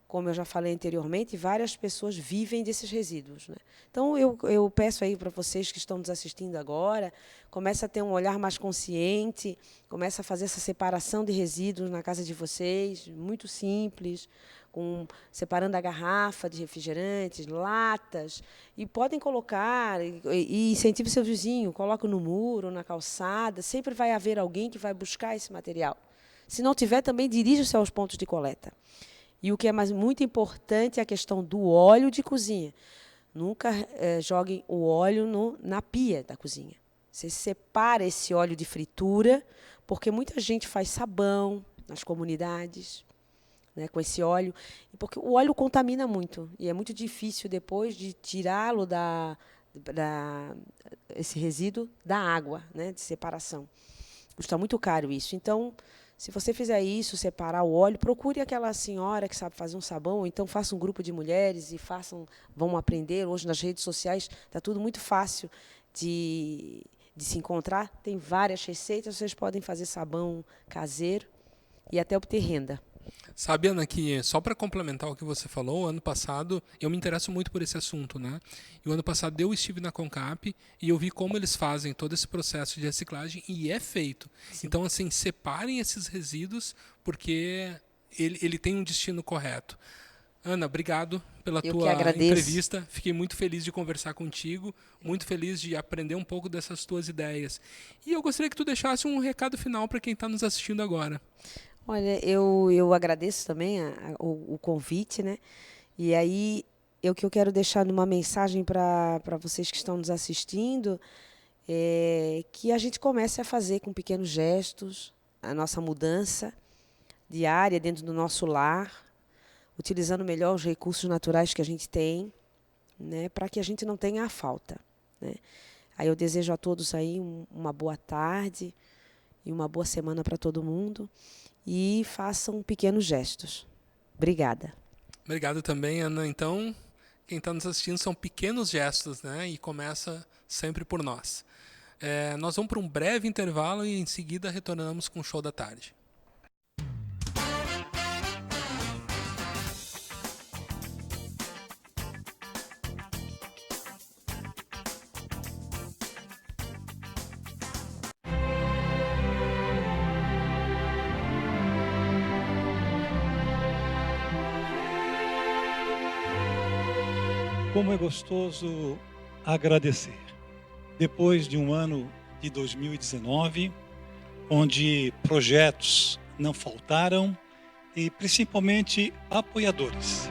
Speaker 7: como eu já falei anteriormente, várias pessoas vivem desses resíduos, né? Então, eu peço aí para vocês que estão nos assistindo agora, comece a ter um olhar mais consciente, comece a fazer essa separação de resíduos na casa de vocês, muito simples, separando a garrafa de refrigerantes, latas, e podem colocar, e incentive seu vizinho, coloca no muro, na calçada, sempre vai haver alguém que vai buscar esse material. Se não tiver, também dirija-se aos pontos de coleta. E o que é muito importante é a questão do óleo de cozinha. Nunca joguem o óleo na pia da cozinha. Você separa esse óleo de fritura, porque muita gente faz sabão nas comunidades, né, com esse óleo, porque o óleo contamina muito e é muito difícil depois de tirá-lo esse resíduo da água, né, de separação. Custa muito caro isso. Então, se você fizer isso, separar o óleo, procure aquela senhora que sabe fazer um sabão, ou então faça um grupo de mulheres e vão aprender. Hoje nas redes sociais está tudo muito fácil de se encontrar. Tem várias receitas, vocês podem fazer sabão caseiro e até obter renda.
Speaker 1: Sabe, Ana, que só para complementar o que você falou, ano passado, eu me interesso muito por esse assunto, né? E o ano passado eu estive na Concap e eu vi como eles fazem todo esse processo de reciclagem e é feito. Sim. Então, assim, separem esses resíduos porque ele tem um destino correto. Ana, obrigado pela tua entrevista. Fiquei muito feliz de conversar contigo, muito feliz de aprender um pouco dessas tuas ideias. E eu gostaria que tu deixasse um recado final para quem está nos assistindo agora.
Speaker 7: Olha, eu agradeço também o convite, né? E aí o que eu quero deixar numa mensagem para vocês que estão nos assistindo é que a gente comece a fazer com pequenos gestos a nossa mudança diária dentro do nosso lar, utilizando melhor os recursos naturais que a gente tem, né, para que a gente não tenha a falta, né? Aí eu desejo a todos aí uma boa tarde e uma boa semana para todo mundo e façam pequenos gestos. Obrigada.
Speaker 1: Obrigado também, Ana. Então, quem está nos assistindo são pequenos gestos, né? E começa sempre por nós. Nós vamos para um breve intervalo e em seguida retornamos com o Show da Tarde.
Speaker 2: Como é gostoso agradecer. Depois de um ano de 2019, onde projetos não faltaram e principalmente apoiadores.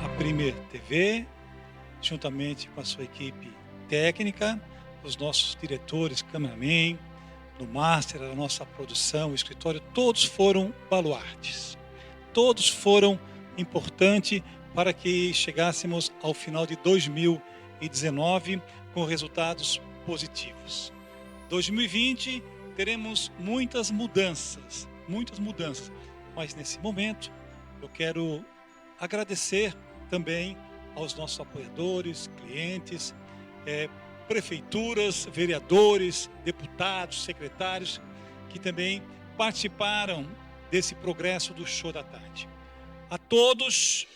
Speaker 2: A Premier TV, juntamente com a sua equipe técnica, os nossos diretores, cameraman, do Master, a nossa produção, o escritório, todos foram baluartes. Todos foram importantes para que chegássemos ao final de 2019 com resultados positivos. 2020 teremos muitas mudanças, mas nesse momento eu quero agradecer também aos nossos apoiadores, clientes, prefeituras, vereadores, deputados, secretários, que também participaram desse progresso do Show da Tarde. A todos,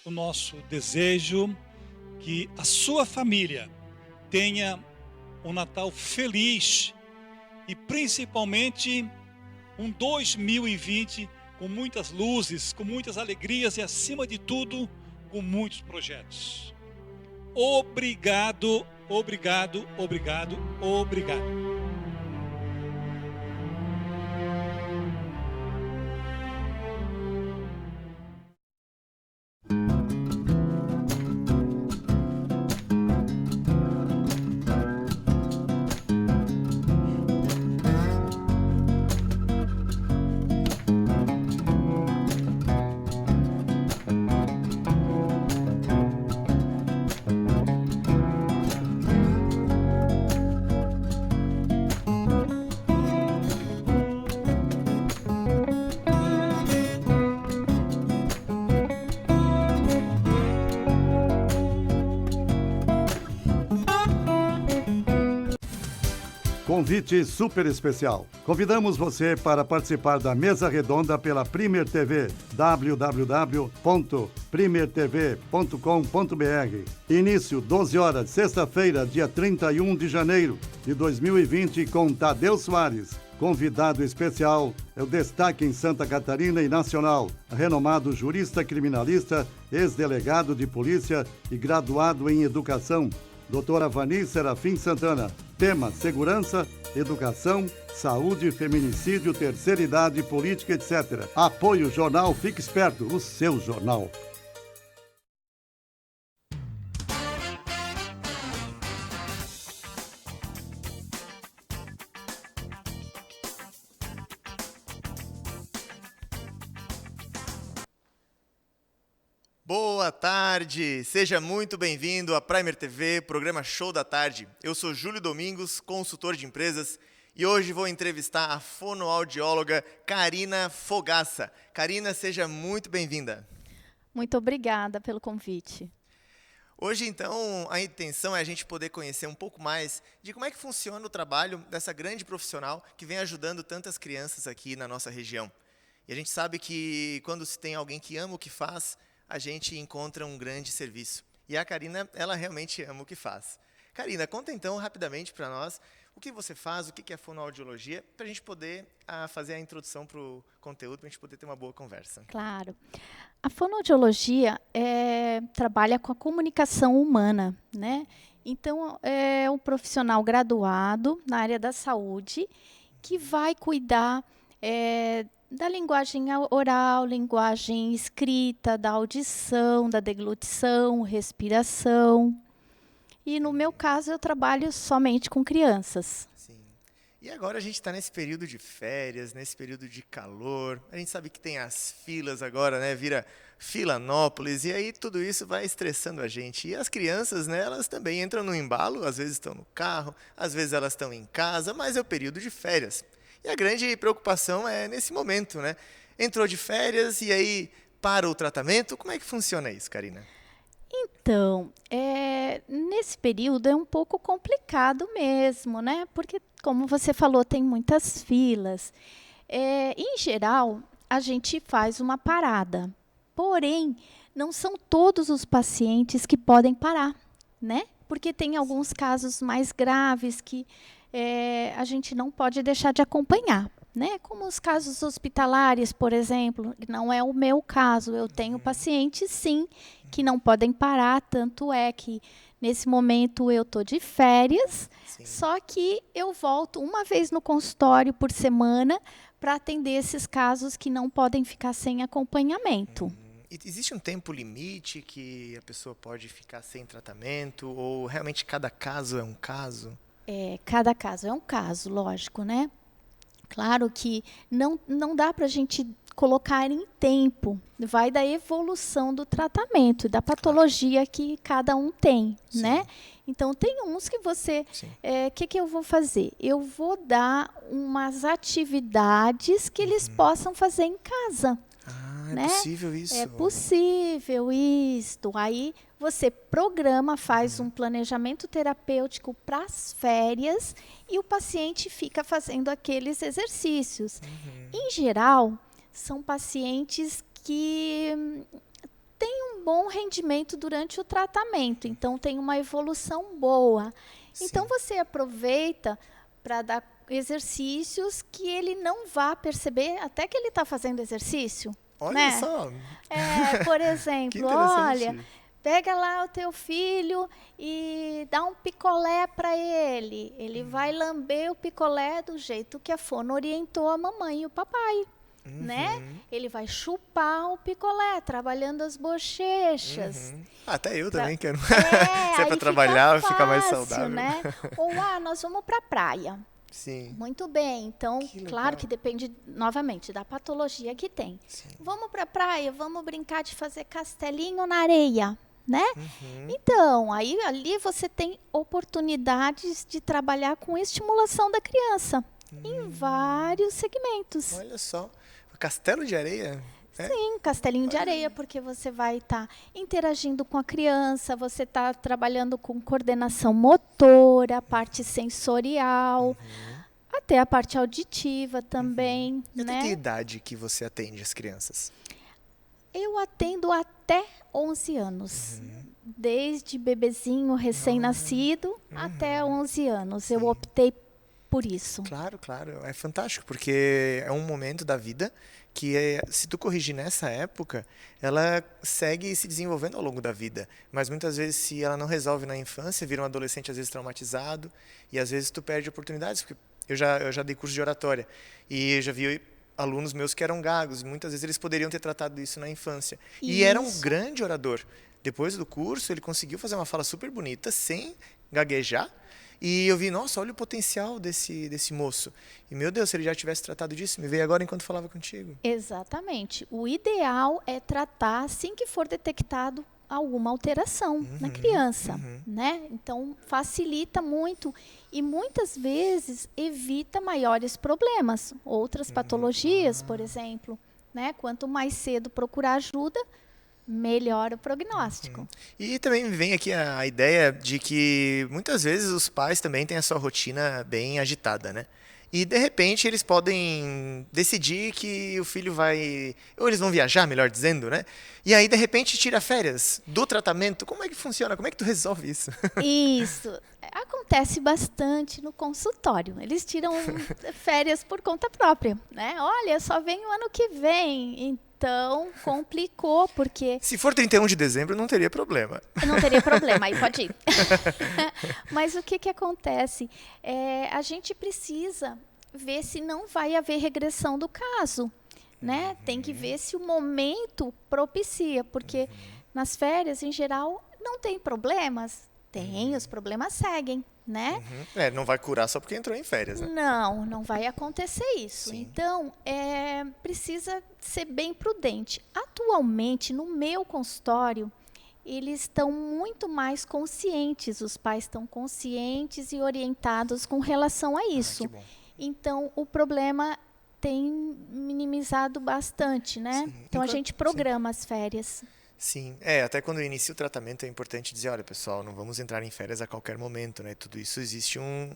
Speaker 2: o nosso desejo que a sua família tenha um Natal feliz e principalmente um 2020 com muitas luzes, com muitas alegrias e, acima de tudo, com muitos projetos. Obrigado, obrigado, obrigado, obrigado.
Speaker 4: Convite super especial. Convidamos você para participar da mesa redonda pela Premier TV, www.primertv.com.br. Início 12 horas, sexta-feira, dia 31 de janeiro de 2020, com Tadeu Soares. Convidado especial é o destaque em Santa Catarina e nacional, renomado jurista criminalista, ex-delegado de polícia e graduado em educação, doutora Vani Serafim Santana. Tema: segurança, educação, saúde, feminicídio, terceira idade, política, etc. Apoio Jornal Fique Esperto, o seu jornal.
Speaker 12: Boa tarde, seja muito bem-vindo à Premier TV, programa Show da Tarde. Eu sou Júlio Domingos, consultor de empresas, e hoje vou entrevistar a fonoaudióloga Karina Fogaça. Karina, seja muito bem-vinda.
Speaker 13: Muito obrigada pelo convite.
Speaker 12: Hoje, então, a intenção é a gente poder conhecer um pouco mais de como é que funciona o trabalho dessa grande profissional que vem ajudando tantas crianças aqui na nossa região. E a gente sabe que quando se tem alguém que ama o que faz, a gente encontra um grande serviço. E a Karina, ela realmente ama o que faz. Karina, conta então rapidamente para nós o que você faz, o que é fonoaudiologia, para a gente poder fazer a introdução para o conteúdo, para a gente poder ter uma boa conversa.
Speaker 13: Claro. A fonoaudiologia trabalha com a comunicação humana, né? Então, é um profissional graduado na área da saúde que vai cuidar da linguagem oral, linguagem escrita, da audição, da deglutição, respiração. E no meu caso eu trabalho somente com crianças.
Speaker 12: E agora a gente está nesse período de férias, nesse período de calor. A gente sabe que tem as filas agora, né? Vira Filanópolis, e aí tudo isso vai estressando a gente. E as crianças, né, elas também entram no embalo, às vezes estão no carro, às vezes elas estão em casa, mas é o período de férias. E a grande preocupação é nesse momento, né? Entrou de férias e aí para o tratamento. Como é que funciona isso, Karina?
Speaker 13: Então, nesse período é um pouco complicado mesmo, né? Porque, como você falou, tem muitas filas. Em geral, a gente faz uma parada. Porém, não são todos os pacientes que podem parar, né? Porque tem alguns casos mais graves que a gente não pode deixar de acompanhar, né? Como os casos hospitalares, por exemplo, não é o meu caso. Eu tenho pacientes, sim, que não podem parar, tanto é que nesse momento eu estou de férias, só que eu volto uma vez no consultório por semana para atender esses casos que não podem ficar sem acompanhamento.
Speaker 12: Existe um tempo limite que a pessoa pode ficar sem tratamento, ou realmente cada caso é um caso?
Speaker 13: Cada caso é um caso, lógico, né? Claro que não dá para a gente colocar em tempo, vai da evolução do tratamento, da patologia que cada um tem, né? Então, tem uns que você... que eu vou fazer? Eu vou dar umas atividades que eles possam fazer em casa.
Speaker 12: É possível isso?
Speaker 13: É possível isto. Aí você programa, faz um planejamento terapêutico para as férias e o paciente fica fazendo aqueles exercícios. Em geral, são pacientes que têm um bom rendimento durante o tratamento, então tem uma evolução boa. Então você aproveita para dar exercícios que ele não vá perceber até que ele está fazendo exercício.
Speaker 12: Olha,
Speaker 13: né?
Speaker 12: Só!
Speaker 13: Por exemplo, olha, pega lá o teu filho e dá um picolé para ele. Ele vai lamber o picolé do jeito que a fono orientou a mamãe e o papai. Né? Ele vai chupar o picolé, trabalhando as bochechas.
Speaker 12: Até eu também quero. Se é para trabalhar, fica mais saudável.
Speaker 13: Né? Ou, nós vamos para a praia.
Speaker 12: Sim.
Speaker 13: Muito bem, então, claro que depende, novamente, da patologia que tem. Vamos para a praia, vamos brincar de fazer castelinho na areia, né? Então, aí ali você tem oportunidades de trabalhar com estimulação da criança em vários segmentos.
Speaker 12: Olha só, castelo de areia?
Speaker 13: Sim, castelinho de areia, porque você vai estar interagindo com a criança, você está trabalhando com coordenação motora, a parte sensorial, até a parte auditiva também.
Speaker 12: E
Speaker 13: né?
Speaker 12: até que idade que você atende as crianças?
Speaker 13: Eu atendo até 11 anos. Desde bebezinho recém-nascido até 11 anos. Eu optei por isso.
Speaker 12: Claro, claro. É fantástico, porque é um momento da vida que, se tu corrigir nessa época, ela segue se desenvolvendo ao longo da vida. Mas muitas vezes, se ela não resolve na infância, vira um adolescente às vezes traumatizado, e às vezes tu perde oportunidades. Porque eu já dei curso de oratória, e eu já vi alunos meus que eram gagos, e muitas vezes eles poderiam ter tratado isso na infância. E era um grande orador. Depois do curso, ele conseguiu fazer uma fala super bonita, sem gaguejar. E eu vi, nossa, olha o potencial desse moço. E, meu Deus, se ele já tivesse tratado disso, me veio agora enquanto falava contigo.
Speaker 13: Exatamente. O ideal é tratar assim que for detectado alguma alteração na criança, né? Então, facilita muito e muitas vezes evita maiores problemas. Outras patologias, por exemplo, né? Quanto mais cedo procurar ajuda, melhor o prognóstico.
Speaker 12: E também me vem aqui a ideia de que muitas vezes os pais também têm a sua rotina bem agitada, né? E, de repente, eles podem decidir que o filho vai... Ou eles vão viajar, melhor dizendo, né? E aí, de repente, tira férias do tratamento. Como é que funciona? Como é que tu resolve isso?
Speaker 13: Isso. Acontece bastante no consultório. Eles tiram férias por conta própria, né? Olha, só venho ano que vem. Então, complicou, porque...
Speaker 12: Se for 31 de dezembro, não teria problema.
Speaker 13: Não teria problema, aí pode ir. Mas o que acontece? A gente precisa ver se não vai haver regressão do caso. né? Tem que ver se o momento propicia, porque nas férias, em geral, não tem problemas. Tem, os problemas seguem, né?
Speaker 12: Não vai curar só porque entrou em férias, né?
Speaker 13: Não vai acontecer isso. Então, precisa ser bem prudente. Atualmente, no meu consultório, eles estão muito mais conscientes, os pais estão conscientes e orientados com relação a isso. Então, o problema tem minimizado bastante, né? Então, a gente programa as férias.
Speaker 12: Sim, até quando inicia o tratamento é importante dizer, olha pessoal, não vamos entrar em férias a qualquer momento, né? Tudo isso existe um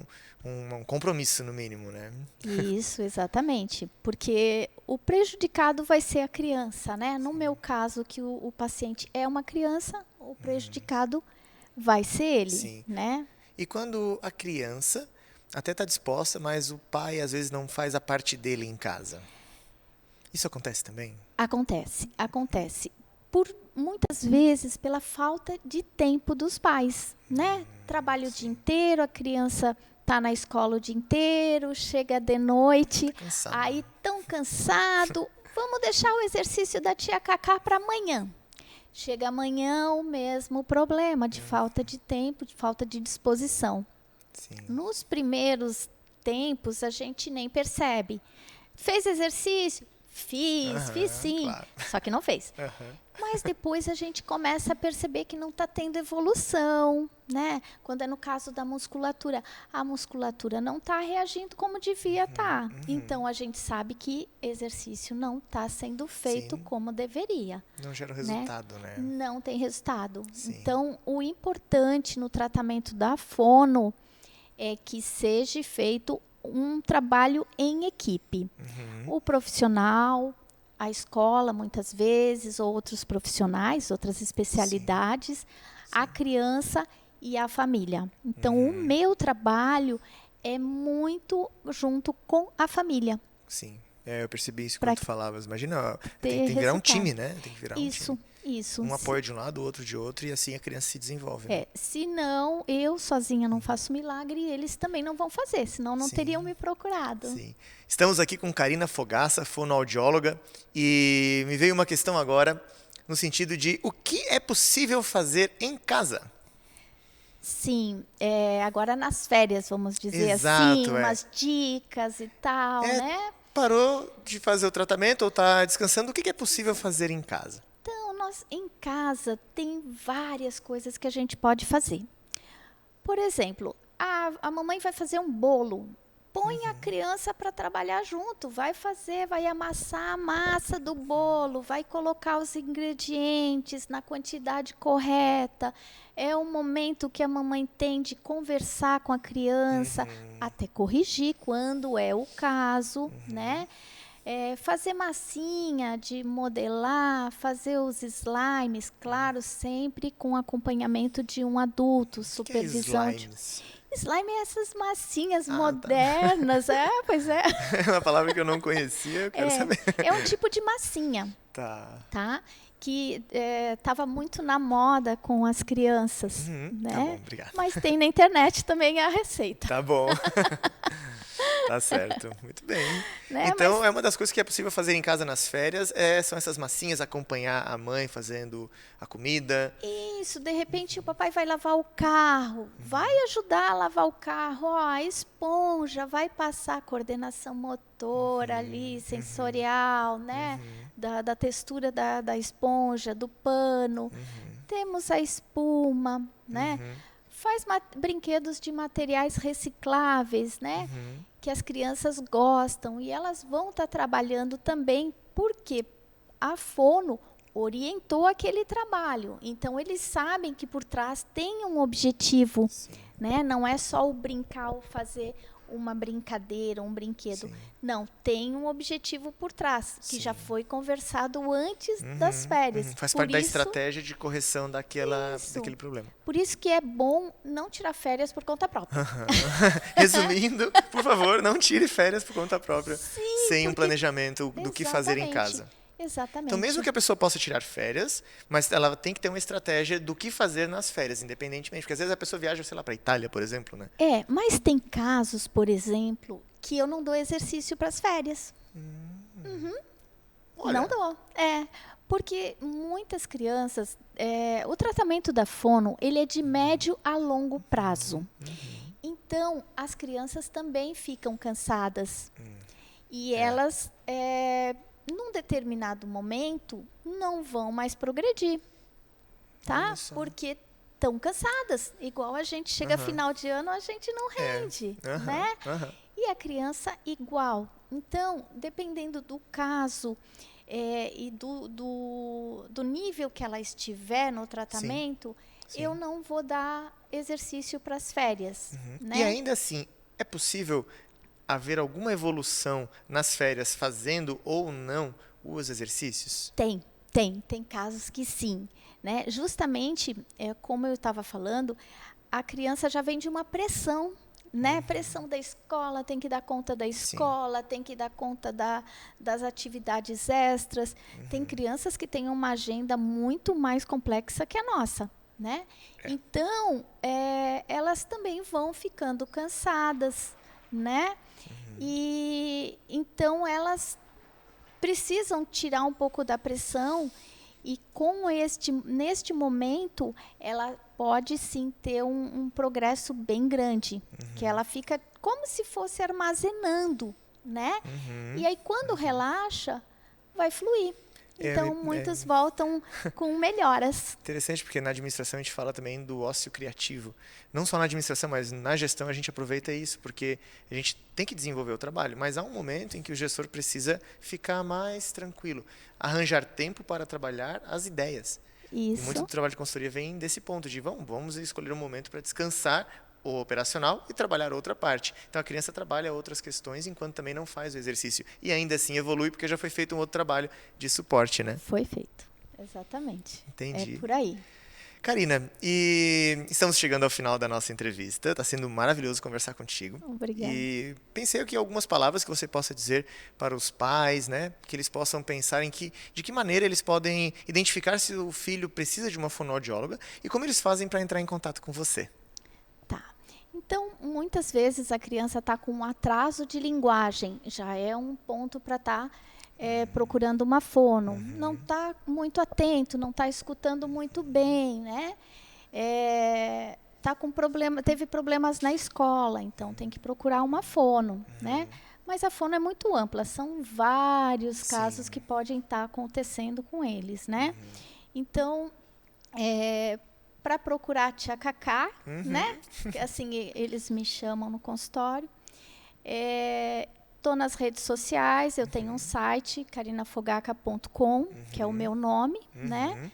Speaker 12: compromisso no mínimo, né?
Speaker 13: Isso, exatamente, porque o prejudicado vai ser a criança, né? No meu caso, que o paciente é uma criança, o prejudicado vai ser ele, né?
Speaker 12: E quando a criança até está disposta, mas o pai às vezes não faz a parte dele em casa, isso acontece também?
Speaker 13: Acontece. Muitas vezes pela falta de tempo dos pais, né? Trabalha o dia inteiro, a criança está na escola o dia inteiro, chega de noite, aí tão cansado, vamos deixar o exercício da tia Cacá para amanhã. Chega amanhã o mesmo problema de falta de tempo, de falta de disposição. Nos primeiros tempos a gente nem percebe. Fez exercício? Fiz sim, claro. Só que não fez. Mas depois a gente começa a perceber que não está tendo evolução, né? Quando é no caso da musculatura, a musculatura não está reagindo como devia estar. Então a gente sabe que exercício não está sendo feito como deveria.
Speaker 12: Não gera resultado, né?
Speaker 13: Não tem resultado. Então o importante no tratamento da fono é que seja feito um trabalho em equipe. O profissional, a escola, muitas vezes, outros profissionais, outras especialidades, a criança e a família. Então, o meu trabalho é muito junto com a família.
Speaker 12: Sim, eu percebi isso quando tu falavas. Imagina, tem que virar um time, né? Tem que virar um time.
Speaker 13: Isso.
Speaker 12: Um apoia de um lado, o outro de outro, e assim a criança se desenvolve. Né?
Speaker 13: Senão, eu sozinha não faço milagre e eles também não vão fazer, senão não teriam me procurado.
Speaker 12: Sim. Estamos aqui com Karina Fogaça, fonoaudióloga, e me veio uma questão agora, no sentido de o que é possível fazer em casa?
Speaker 13: Sim, agora nas férias, vamos dizer assim, umas dicas e tal, né?
Speaker 12: Parou de fazer o tratamento ou está descansando, o que é possível fazer em casa?
Speaker 13: Então, nós em casa tem várias coisas que a gente pode fazer. Por exemplo, a mamãe vai fazer um bolo. Põe a criança para trabalhar junto, vai amassar a massa do bolo, vai colocar os ingredientes na quantidade correta. É o momento que a mamãe tem de conversar com a criança, até corrigir quando é o caso, né? Fazer massinha, de modelar, fazer os slimes, claro, sempre com acompanhamento de um adulto, supervisão. Slime é essas massinhas modernas, pois é.
Speaker 12: É uma palavra que eu não conhecia, eu quero saber.
Speaker 13: É um tipo de massinha, tá? Que estava muito na moda com as crianças, né?
Speaker 12: Tá bom, obrigado.
Speaker 13: Mas tem na internet também a receita.
Speaker 12: Tá bom. Tá certo, muito bem. Né? Então, é uma das coisas que é possível fazer em casa nas férias, são essas massinhas, acompanhar a mãe fazendo a comida.
Speaker 13: Isso, de repente o papai vai lavar o carro, vai ajudar a lavar o carro, a esponja, vai passar a coordenação motora ali, sensorial, né? Da textura da esponja, do pano. Temos a espuma, né? Faz brinquedos de materiais recicláveis, né? Que as crianças gostam e elas vão estar trabalhando também porque a fono orientou aquele trabalho. Então, eles sabem que por trás tem um objetivo, né? Não é só o brincar ou fazer uma brincadeira, um brinquedo. Não, tem um objetivo por trás, que já foi conversado antes das férias.
Speaker 12: Faz parte da estratégia de correção daquele problema.
Speaker 13: Por isso que é bom não tirar férias por conta própria.
Speaker 12: Resumindo, por favor, não tire férias por conta própria, sem um planejamento do que fazer em casa.
Speaker 13: Exatamente.
Speaker 12: Então, mesmo que a pessoa possa tirar férias, mas ela tem que ter uma estratégia do que fazer nas férias, independentemente. Porque às vezes a pessoa viaja, sei lá, para a Itália, por exemplo, né?
Speaker 13: Mas tem casos, por exemplo, que eu não dou exercício para as férias.
Speaker 12: Olha.
Speaker 13: Não dou. Porque muitas crianças, o tratamento da fono, ele é de médio a longo prazo. Então, as crianças também ficam cansadas. E elas, num determinado momento, não vão mais progredir. Tá? Porque estão cansadas. Igual a gente chega final de ano, a gente não rende. Né? E a criança igual. Então, dependendo do caso e do nível que ela estiver no tratamento, eu não vou dar exercício para as férias. Né?
Speaker 12: E ainda assim, é possível haver alguma evolução nas férias fazendo ou não os exercícios?
Speaker 13: Tem casos que sim. Né? Justamente, como eu estava falando, a criança já vem de uma pressão. Né? Pressão da escola, tem que dar conta da escola, tem que dar conta das atividades extras. Tem crianças que têm uma agenda muito mais complexa que a nossa. Né? Então, elas também vão ficando cansadas. Né? E então, elas precisam tirar um pouco da pressão. E neste momento, ela pode sim ter um progresso bem grande, que ela fica como se fosse armazenando, né? E aí, quando relaxa, vai fluir. Então, muitos voltam com melhoras.
Speaker 12: Interessante, porque na administração a gente fala também do ócio criativo. Não só na administração, mas na gestão a gente aproveita isso, porque a gente tem que desenvolver o trabalho, mas há um momento em que o gestor precisa ficar mais tranquilo, arranjar tempo para trabalhar as ideias.
Speaker 13: Isso.
Speaker 12: E muito do trabalho de consultoria vem desse ponto de vamos escolher um momento para descansar o operacional e trabalhar outra parte. Então, a criança trabalha outras questões enquanto também não faz o exercício. E ainda assim evolui porque já foi feito um outro trabalho de suporte, né?
Speaker 13: Foi feito, exatamente.
Speaker 12: Entendi.
Speaker 13: É por aí.
Speaker 12: Karina, e estamos chegando ao final da nossa entrevista. Está sendo maravilhoso conversar contigo.
Speaker 13: Obrigada.
Speaker 12: E pensei aqui algumas palavras que você possa dizer para os pais, né? Que eles possam pensar de que maneira eles podem identificar se o filho precisa de uma fonoaudióloga e como eles fazem para entrar em contato com você.
Speaker 13: Então, muitas vezes a criança está com um atraso de linguagem, já é um ponto para estar procurando uma fono. Não está muito atento, não está escutando muito bem, né? Tá com teve problemas na escola, então tem que procurar uma fono, né? Mas a fono é muito ampla, são vários casos que podem estar acontecendo com eles, né? Então, para procurar a tia Cacá, né? Assim, eles me chamam no consultório. Estou nas redes sociais, eu tenho um site, carinafogaca.com, que é o meu nome, né?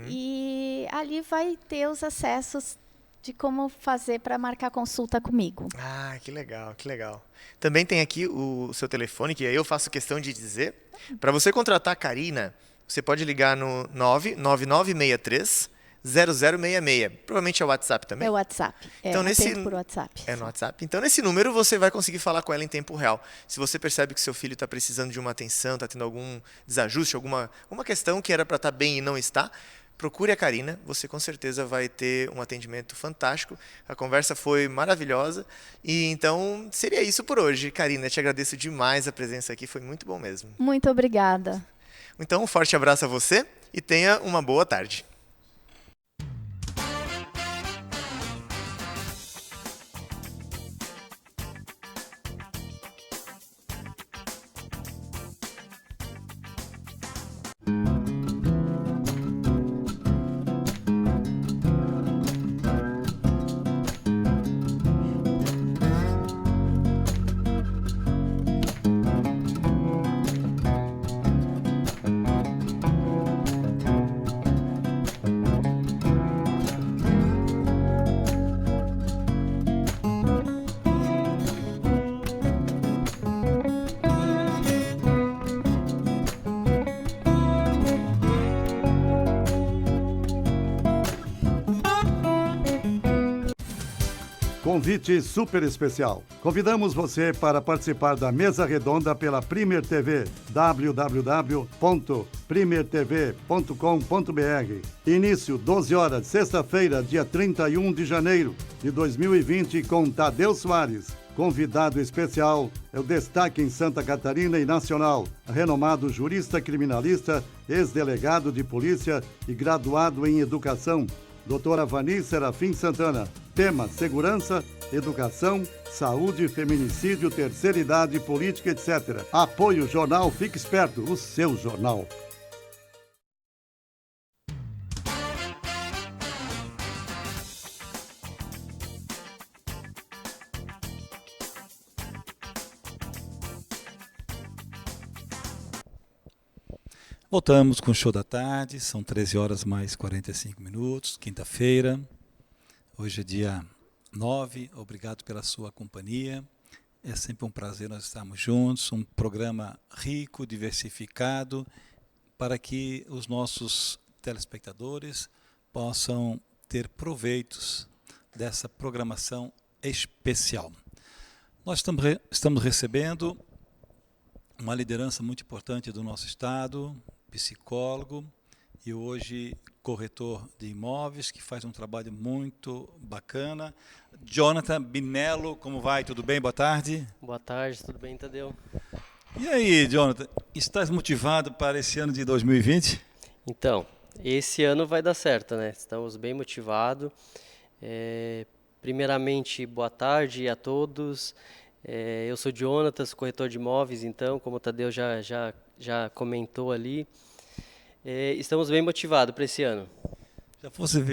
Speaker 13: E ali vai ter os acessos de como fazer para marcar consulta comigo.
Speaker 12: Ah, que legal, que legal. Também tem aqui o seu telefone, que aí eu faço questão de dizer. Para você contratar a Karina, você pode ligar no 99963 0066. Provavelmente é o WhatsApp também?
Speaker 13: É o WhatsApp.
Speaker 12: Então,
Speaker 13: por WhatsApp.
Speaker 12: É no WhatsApp. Então, nesse número, você vai conseguir falar com ela em tempo real. Se você percebe que seu filho está precisando de uma atenção, está tendo algum desajuste, alguma questão que era para estar bem e não está, procure a Karina. Você, com certeza, vai ter um atendimento fantástico. A conversa foi maravilhosa. E, então, seria isso por hoje. Karina, te agradeço demais a presença aqui. Foi muito bom mesmo.
Speaker 13: Muito obrigada.
Speaker 12: Então, um forte abraço a você e tenha uma boa tarde.
Speaker 4: Convite super especial. Convidamos você para participar da mesa redonda pela Premier TV, www.primertv.com.br. Início 12 horas, sexta-feira, dia 31 de janeiro de 2020, com Tadeu Soares. Convidado especial é o destaque em Santa Catarina e nacional, renomado jurista criminalista, ex-delegado de polícia e graduado em educação, doutora Vani Serafim Santana. Tema: segurança, educação, saúde, feminicídio, terceira idade, política, etc. Apoio Jornal Fique Esperto, o seu jornal.
Speaker 2: Voltamos com o Show da Tarde, são 13 horas mais 45 minutos, quinta-feira. Hoje é dia 9, obrigado pela sua companhia. É sempre um prazer nós estarmos juntos, um programa rico, diversificado, para que os nossos telespectadores possam ter proveitos dessa programação especial. Nós estamos recebendo uma liderança muito importante do nosso estado, psicólogo e hoje corretor de imóveis, que faz um trabalho muito bacana. Jonathan Binello, como vai? Tudo bem? Boa tarde.
Speaker 14: Boa tarde, tudo bem, Tadeu?
Speaker 2: E aí, Jonathan, estás motivado para esse ano de 2020?
Speaker 14: Então, esse ano vai dar certo, né? Estamos bem motivados. Primeiramente, boa tarde a todos. Eu sou Jonathan, corretor de imóveis, então, como o Tadeu já comentou ali. Estamos bem motivados para esse ano.
Speaker 2: Já fosse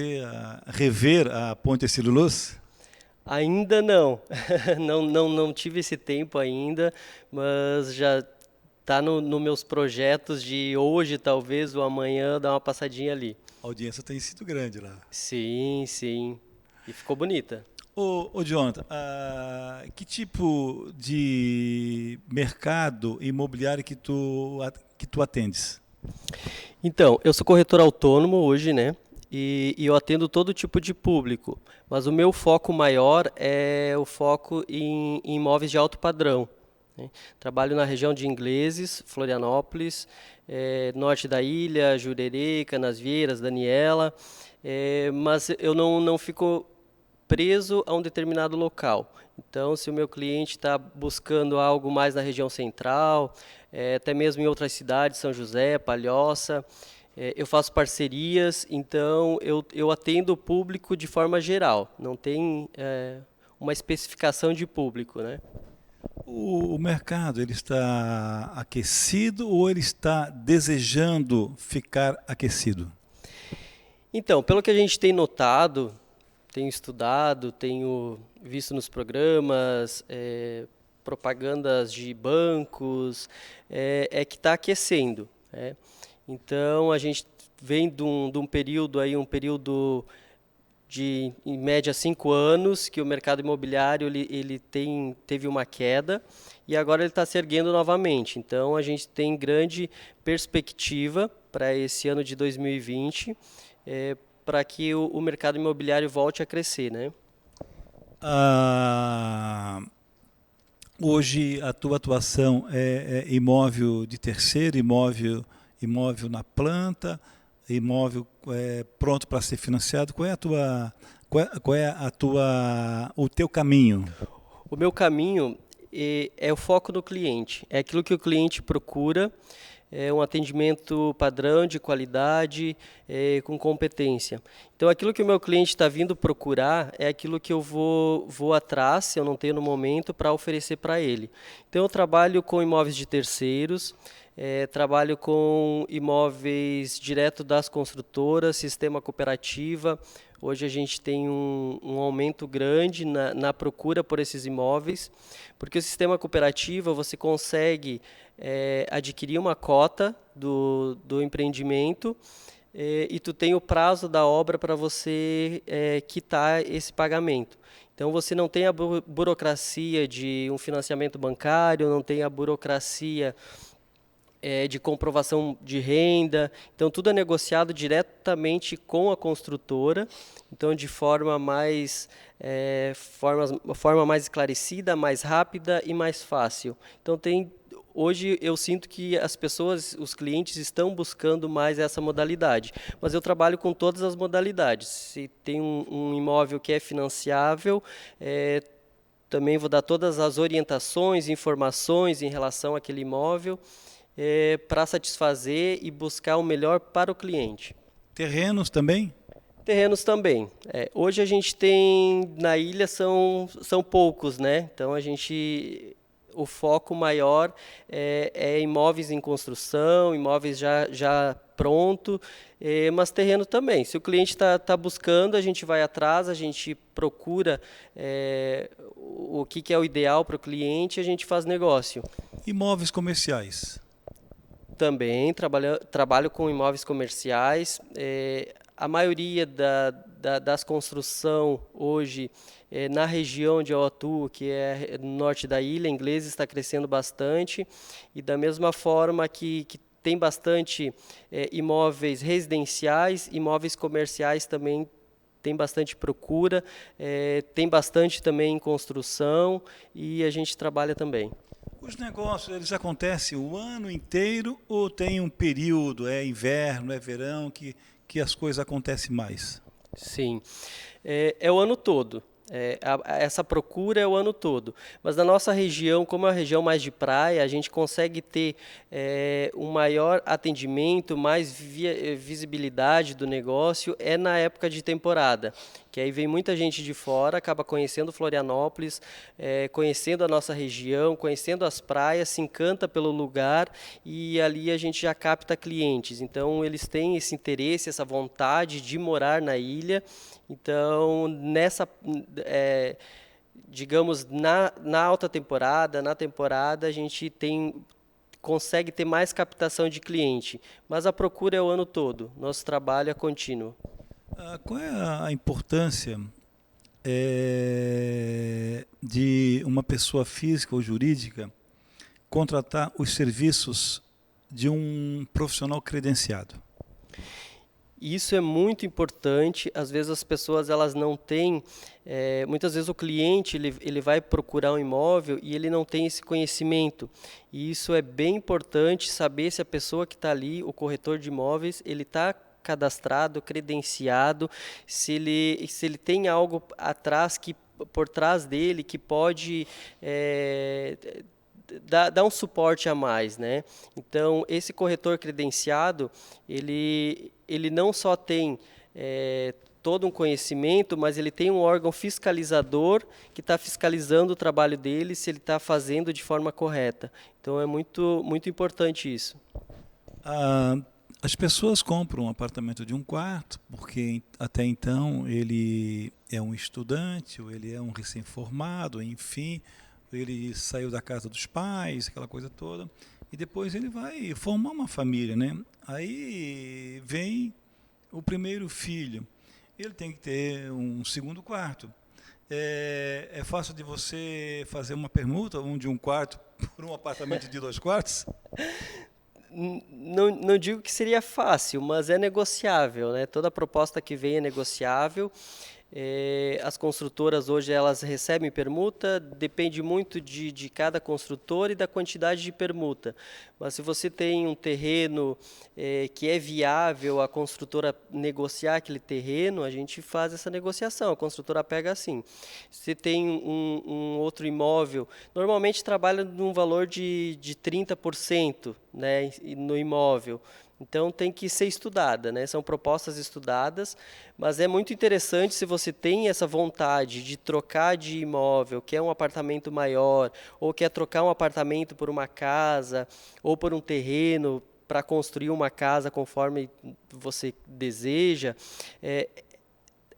Speaker 2: rever a Ponte Ercílio Luz?
Speaker 14: Ainda não. não tive esse tempo ainda, mas já está nos meus projetos de hoje, talvez, ou amanhã, dar uma passadinha ali.
Speaker 2: A audiência tem sido grande lá.
Speaker 14: Sim, sim. E ficou bonita.
Speaker 2: Ô Jonathan, que tipo de mercado imobiliário que tu atendes?
Speaker 14: Então, eu sou corretor autônomo hoje, né? E eu atendo todo tipo de público, mas o meu foco maior é o foco em imóveis de alto padrão, né? Trabalho na região de Ingleses, Florianópolis, norte da ilha, Jurerê, Canasvieiras, Daniela, mas eu não fico preso a um determinado local. Então, se o meu cliente está buscando algo mais na região central, até mesmo em outras cidades, São José, Palhoça, eu faço parcerias, então eu atendo o público de forma geral, não tem uma especificação de público, né?
Speaker 2: O mercado, ele está aquecido ou ele está desejando ficar aquecido?
Speaker 14: Então, pelo que a gente tem notado, tenho estudado, tenho visto nos programas, propagandas de bancos, que está aquecendo, né? Então, a gente vem de um período de, em média, 5 anos, que o mercado imobiliário teve uma queda e agora ele está se erguendo novamente. Então, a gente tem grande perspectiva para esse ano de 2020, para que o mercado imobiliário volte a crescer, né?
Speaker 2: Hoje a tua atuação é imóvel de terceiro, imóvel na planta, imóvel pronto para ser financiado. Qual é o teu caminho?
Speaker 14: O meu caminho é o foco no cliente, é aquilo que o cliente procura. É um atendimento padrão, de qualidade, com competência. Então, aquilo que o meu cliente está vindo procurar é aquilo que eu vou atrás, se eu não tenho no momento, para oferecer para ele. Então, eu trabalho com imóveis de terceiros, trabalho com imóveis direto das construtoras, sistema cooperativa. Hoje a gente tem um aumento grande na procura por esses imóveis, porque o sistema cooperativa você consegue adquirir uma cota do empreendimento e tu tem o prazo da obra para você quitar esse pagamento. Então você não tem a burocracia de um financiamento bancário, não tem a burocracia de comprovação de renda. Então tudo é negociado diretamente com a construtora, então de forma mais esclarecida, mais rápida e mais fácil. Então hoje eu sinto que as pessoas, os clientes estão buscando mais essa modalidade, mas eu trabalho com todas as modalidades. Se tem um imóvel que é financiável, também vou dar todas as orientações, informações em relação àquele imóvel, para satisfazer e buscar o melhor para o cliente.
Speaker 2: Terrenos também?
Speaker 14: Terrenos também. Hoje a gente tem, na ilha são poucos, né? Então o foco maior é imóveis em construção, imóveis já pronto, mas terreno também. Se o cliente está buscando, a gente vai atrás, a gente procura o que é o ideal para o cliente, a gente faz negócio.
Speaker 2: Imóveis comerciais?
Speaker 14: Também trabalho com imóveis comerciais. A maioria das construções hoje na região de eu atuo, que é no norte da ilha, inglês está crescendo bastante, e da mesma forma que tem bastante imóveis residenciais, imóveis comerciais também tem bastante procura, tem bastante também em construção, e a gente trabalha também.
Speaker 2: Os negócios, eles acontecem o ano inteiro ou tem um período, é inverno, é verão, que as coisas acontecem mais?
Speaker 14: Sim, é o ano todo. Essa procura é o ano todo. Mas na nossa região, como é uma região mais de praia, a gente consegue ter um maior atendimento, mais visibilidade do negócio na época de temporada. Que aí vem muita gente de fora, acaba conhecendo Florianópolis, conhecendo a nossa região, conhecendo as praias, se encanta pelo lugar e ali a gente já capta clientes. Então eles têm esse interesse, essa vontade de morar na ilha. Então, digamos, na alta temporada, na temporada, a gente consegue ter mais captação de cliente, mas a procura é o ano todo, nosso trabalho é contínuo.
Speaker 2: Qual é a importância de uma pessoa física ou jurídica contratar os serviços de um profissional credenciado?
Speaker 14: Isso é muito importante. Às vezes as pessoas elas não têm, muitas vezes o cliente ele vai procurar um imóvel e ele não tem esse conhecimento. E isso é bem importante saber se a pessoa que está ali, o corretor de imóveis, ele está cadastrado, credenciado, se ele tem algo atrás por trás dele que pode dar um suporte a mais, né? Então, esse corretor credenciado, ele não só tem todo um conhecimento, mas ele tem um órgão fiscalizador que está fiscalizando o trabalho dele, se ele está fazendo de forma correta. Então, é muito, muito importante isso.
Speaker 2: As pessoas compram um apartamento de um quarto, porque até então ele é um estudante, ou ele é um recém-formado, enfim, ele saiu da casa dos pais, aquela coisa toda, e depois ele vai formar uma família, né? Aí vem o primeiro filho, ele tem que ter um segundo quarto. É fácil de você fazer uma permuta, de um quarto por um apartamento de 2 quartos?
Speaker 14: Não digo que seria fácil, mas é negociável, né? Toda proposta que vem é negociável. As construtoras hoje elas recebem permuta, depende muito de cada construtora e da quantidade de permuta. Mas se você tem um terreno que é viável a construtora negociar aquele terreno, a gente faz essa negociação, a construtora pega assim. Se tem um outro imóvel, normalmente trabalha num valor de 30%, né, no imóvel. Então tem que ser estudada, né? São propostas estudadas, mas é muito interessante se você tem essa vontade de trocar de imóvel, quer um apartamento maior, ou quer trocar um apartamento por uma casa, ou por um terreno para construir uma casa conforme você deseja.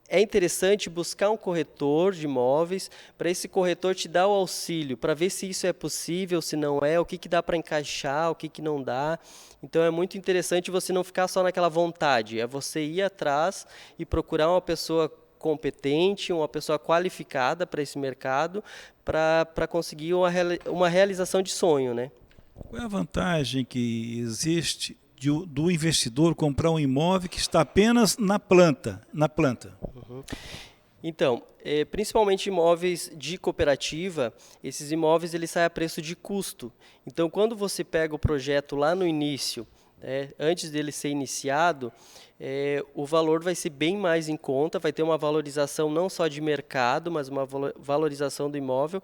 Speaker 14: É interessante buscar um corretor de imóveis, para esse corretor te dar o auxílio, para ver se isso é possível, se não é, o que dá para encaixar, o que não dá. Então é muito interessante você não ficar só naquela vontade, é você ir atrás e procurar uma pessoa competente, uma pessoa qualificada para esse mercado, para conseguir uma realização de sonho, né?
Speaker 2: Qual é a vantagem que existe do investidor comprar um imóvel que está apenas na planta?
Speaker 14: Uhum. Então, principalmente imóveis de cooperativa, esses imóveis eles saem a preço de custo. Então, quando você pega o projeto lá no início, Antes dele ser iniciado, o valor vai ser bem mais em conta, vai ter uma valorização não só de mercado, mas uma valorização do imóvel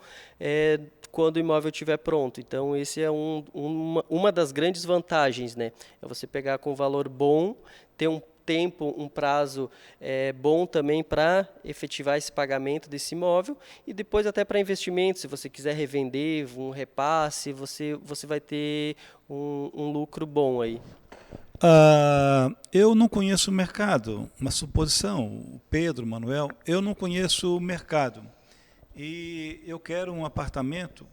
Speaker 14: quando o imóvel estiver pronto. Então, esse é uma das grandes vantagens, né? É você pegar com valor bom, ter um tempo, um prazo bom também para efetivar esse pagamento desse imóvel e depois até para investimento. Se você quiser revender, um repasse, você vai ter um lucro bom aí.
Speaker 2: Eu não conheço o mercado, uma suposição, o Pedro, o Manuel, eu não conheço o mercado e eu quero um apartamento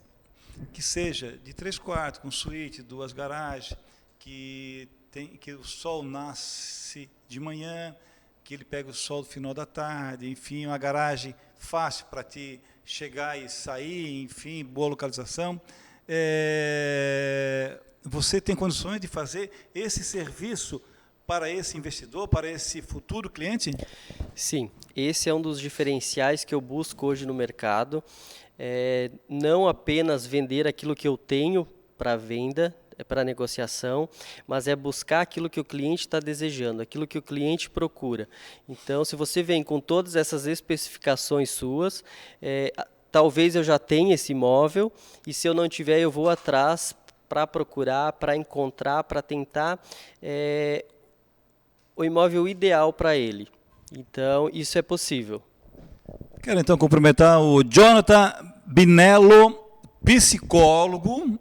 Speaker 2: que seja de 3 quartos, com suíte, 2 garagens, que o sol nasce de manhã, que ele pega o sol no final da tarde, enfim, uma garagem fácil para te chegar e sair, enfim, boa localização. Você tem condições de fazer esse serviço para esse investidor, para esse futuro cliente?
Speaker 14: Sim, esse é um dos diferenciais que eu busco hoje no mercado. Não apenas vender aquilo que eu tenho para venda, para negociação, mas é buscar aquilo que o cliente está desejando, aquilo que o cliente procura. Então, se você vem com todas essas especificações suas, talvez eu já tenha esse imóvel, e se eu não tiver, eu vou atrás para procurar, para encontrar, para tentar o imóvel ideal para ele. Então, isso é possível.
Speaker 2: Quero então cumprimentar o Jonathan Binello, psicólogo,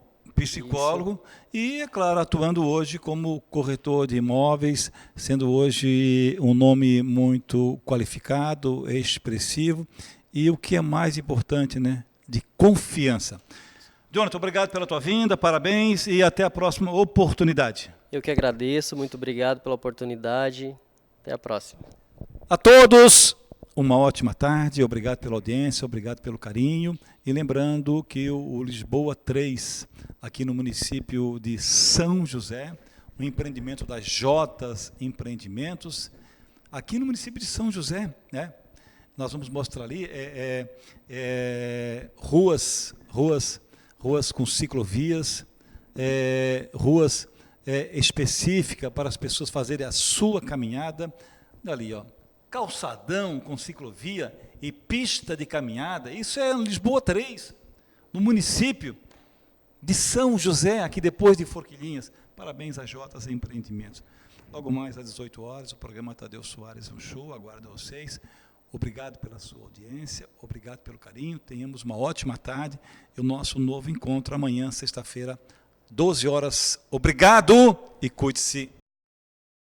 Speaker 2: e, é claro, atuando hoje como corretor de imóveis, sendo hoje um nome muito qualificado, expressivo, e o que é mais importante, né, de confiança. Jonathan, obrigado pela tua vinda, parabéns e até a próxima oportunidade.
Speaker 14: Eu que agradeço, muito obrigado pela oportunidade, até a próxima.
Speaker 2: A todos, uma ótima tarde, obrigado pela audiência, obrigado pelo carinho, e lembrando que o Lisboa 3, aqui no município de São José, um empreendimento das Jotas Empreendimentos, aqui no município de São José, né? Nós vamos mostrar ali ruas com ciclovias, ruas específicas para as pessoas fazerem a sua caminhada, ali, ó, calçadão com ciclovia e pista de caminhada. Isso é Lisboa 3, no município de São José, aqui depois de Forquilhinhas. Parabéns a Jotas Empreendimentos. Logo mais às 18 horas, o programa Tadeu Soares, um show, aguardo vocês. Obrigado pela sua audiência, obrigado pelo carinho, tenhamos uma ótima tarde e o nosso novo encontro amanhã, sexta-feira, 12 horas. Obrigado e cuide-se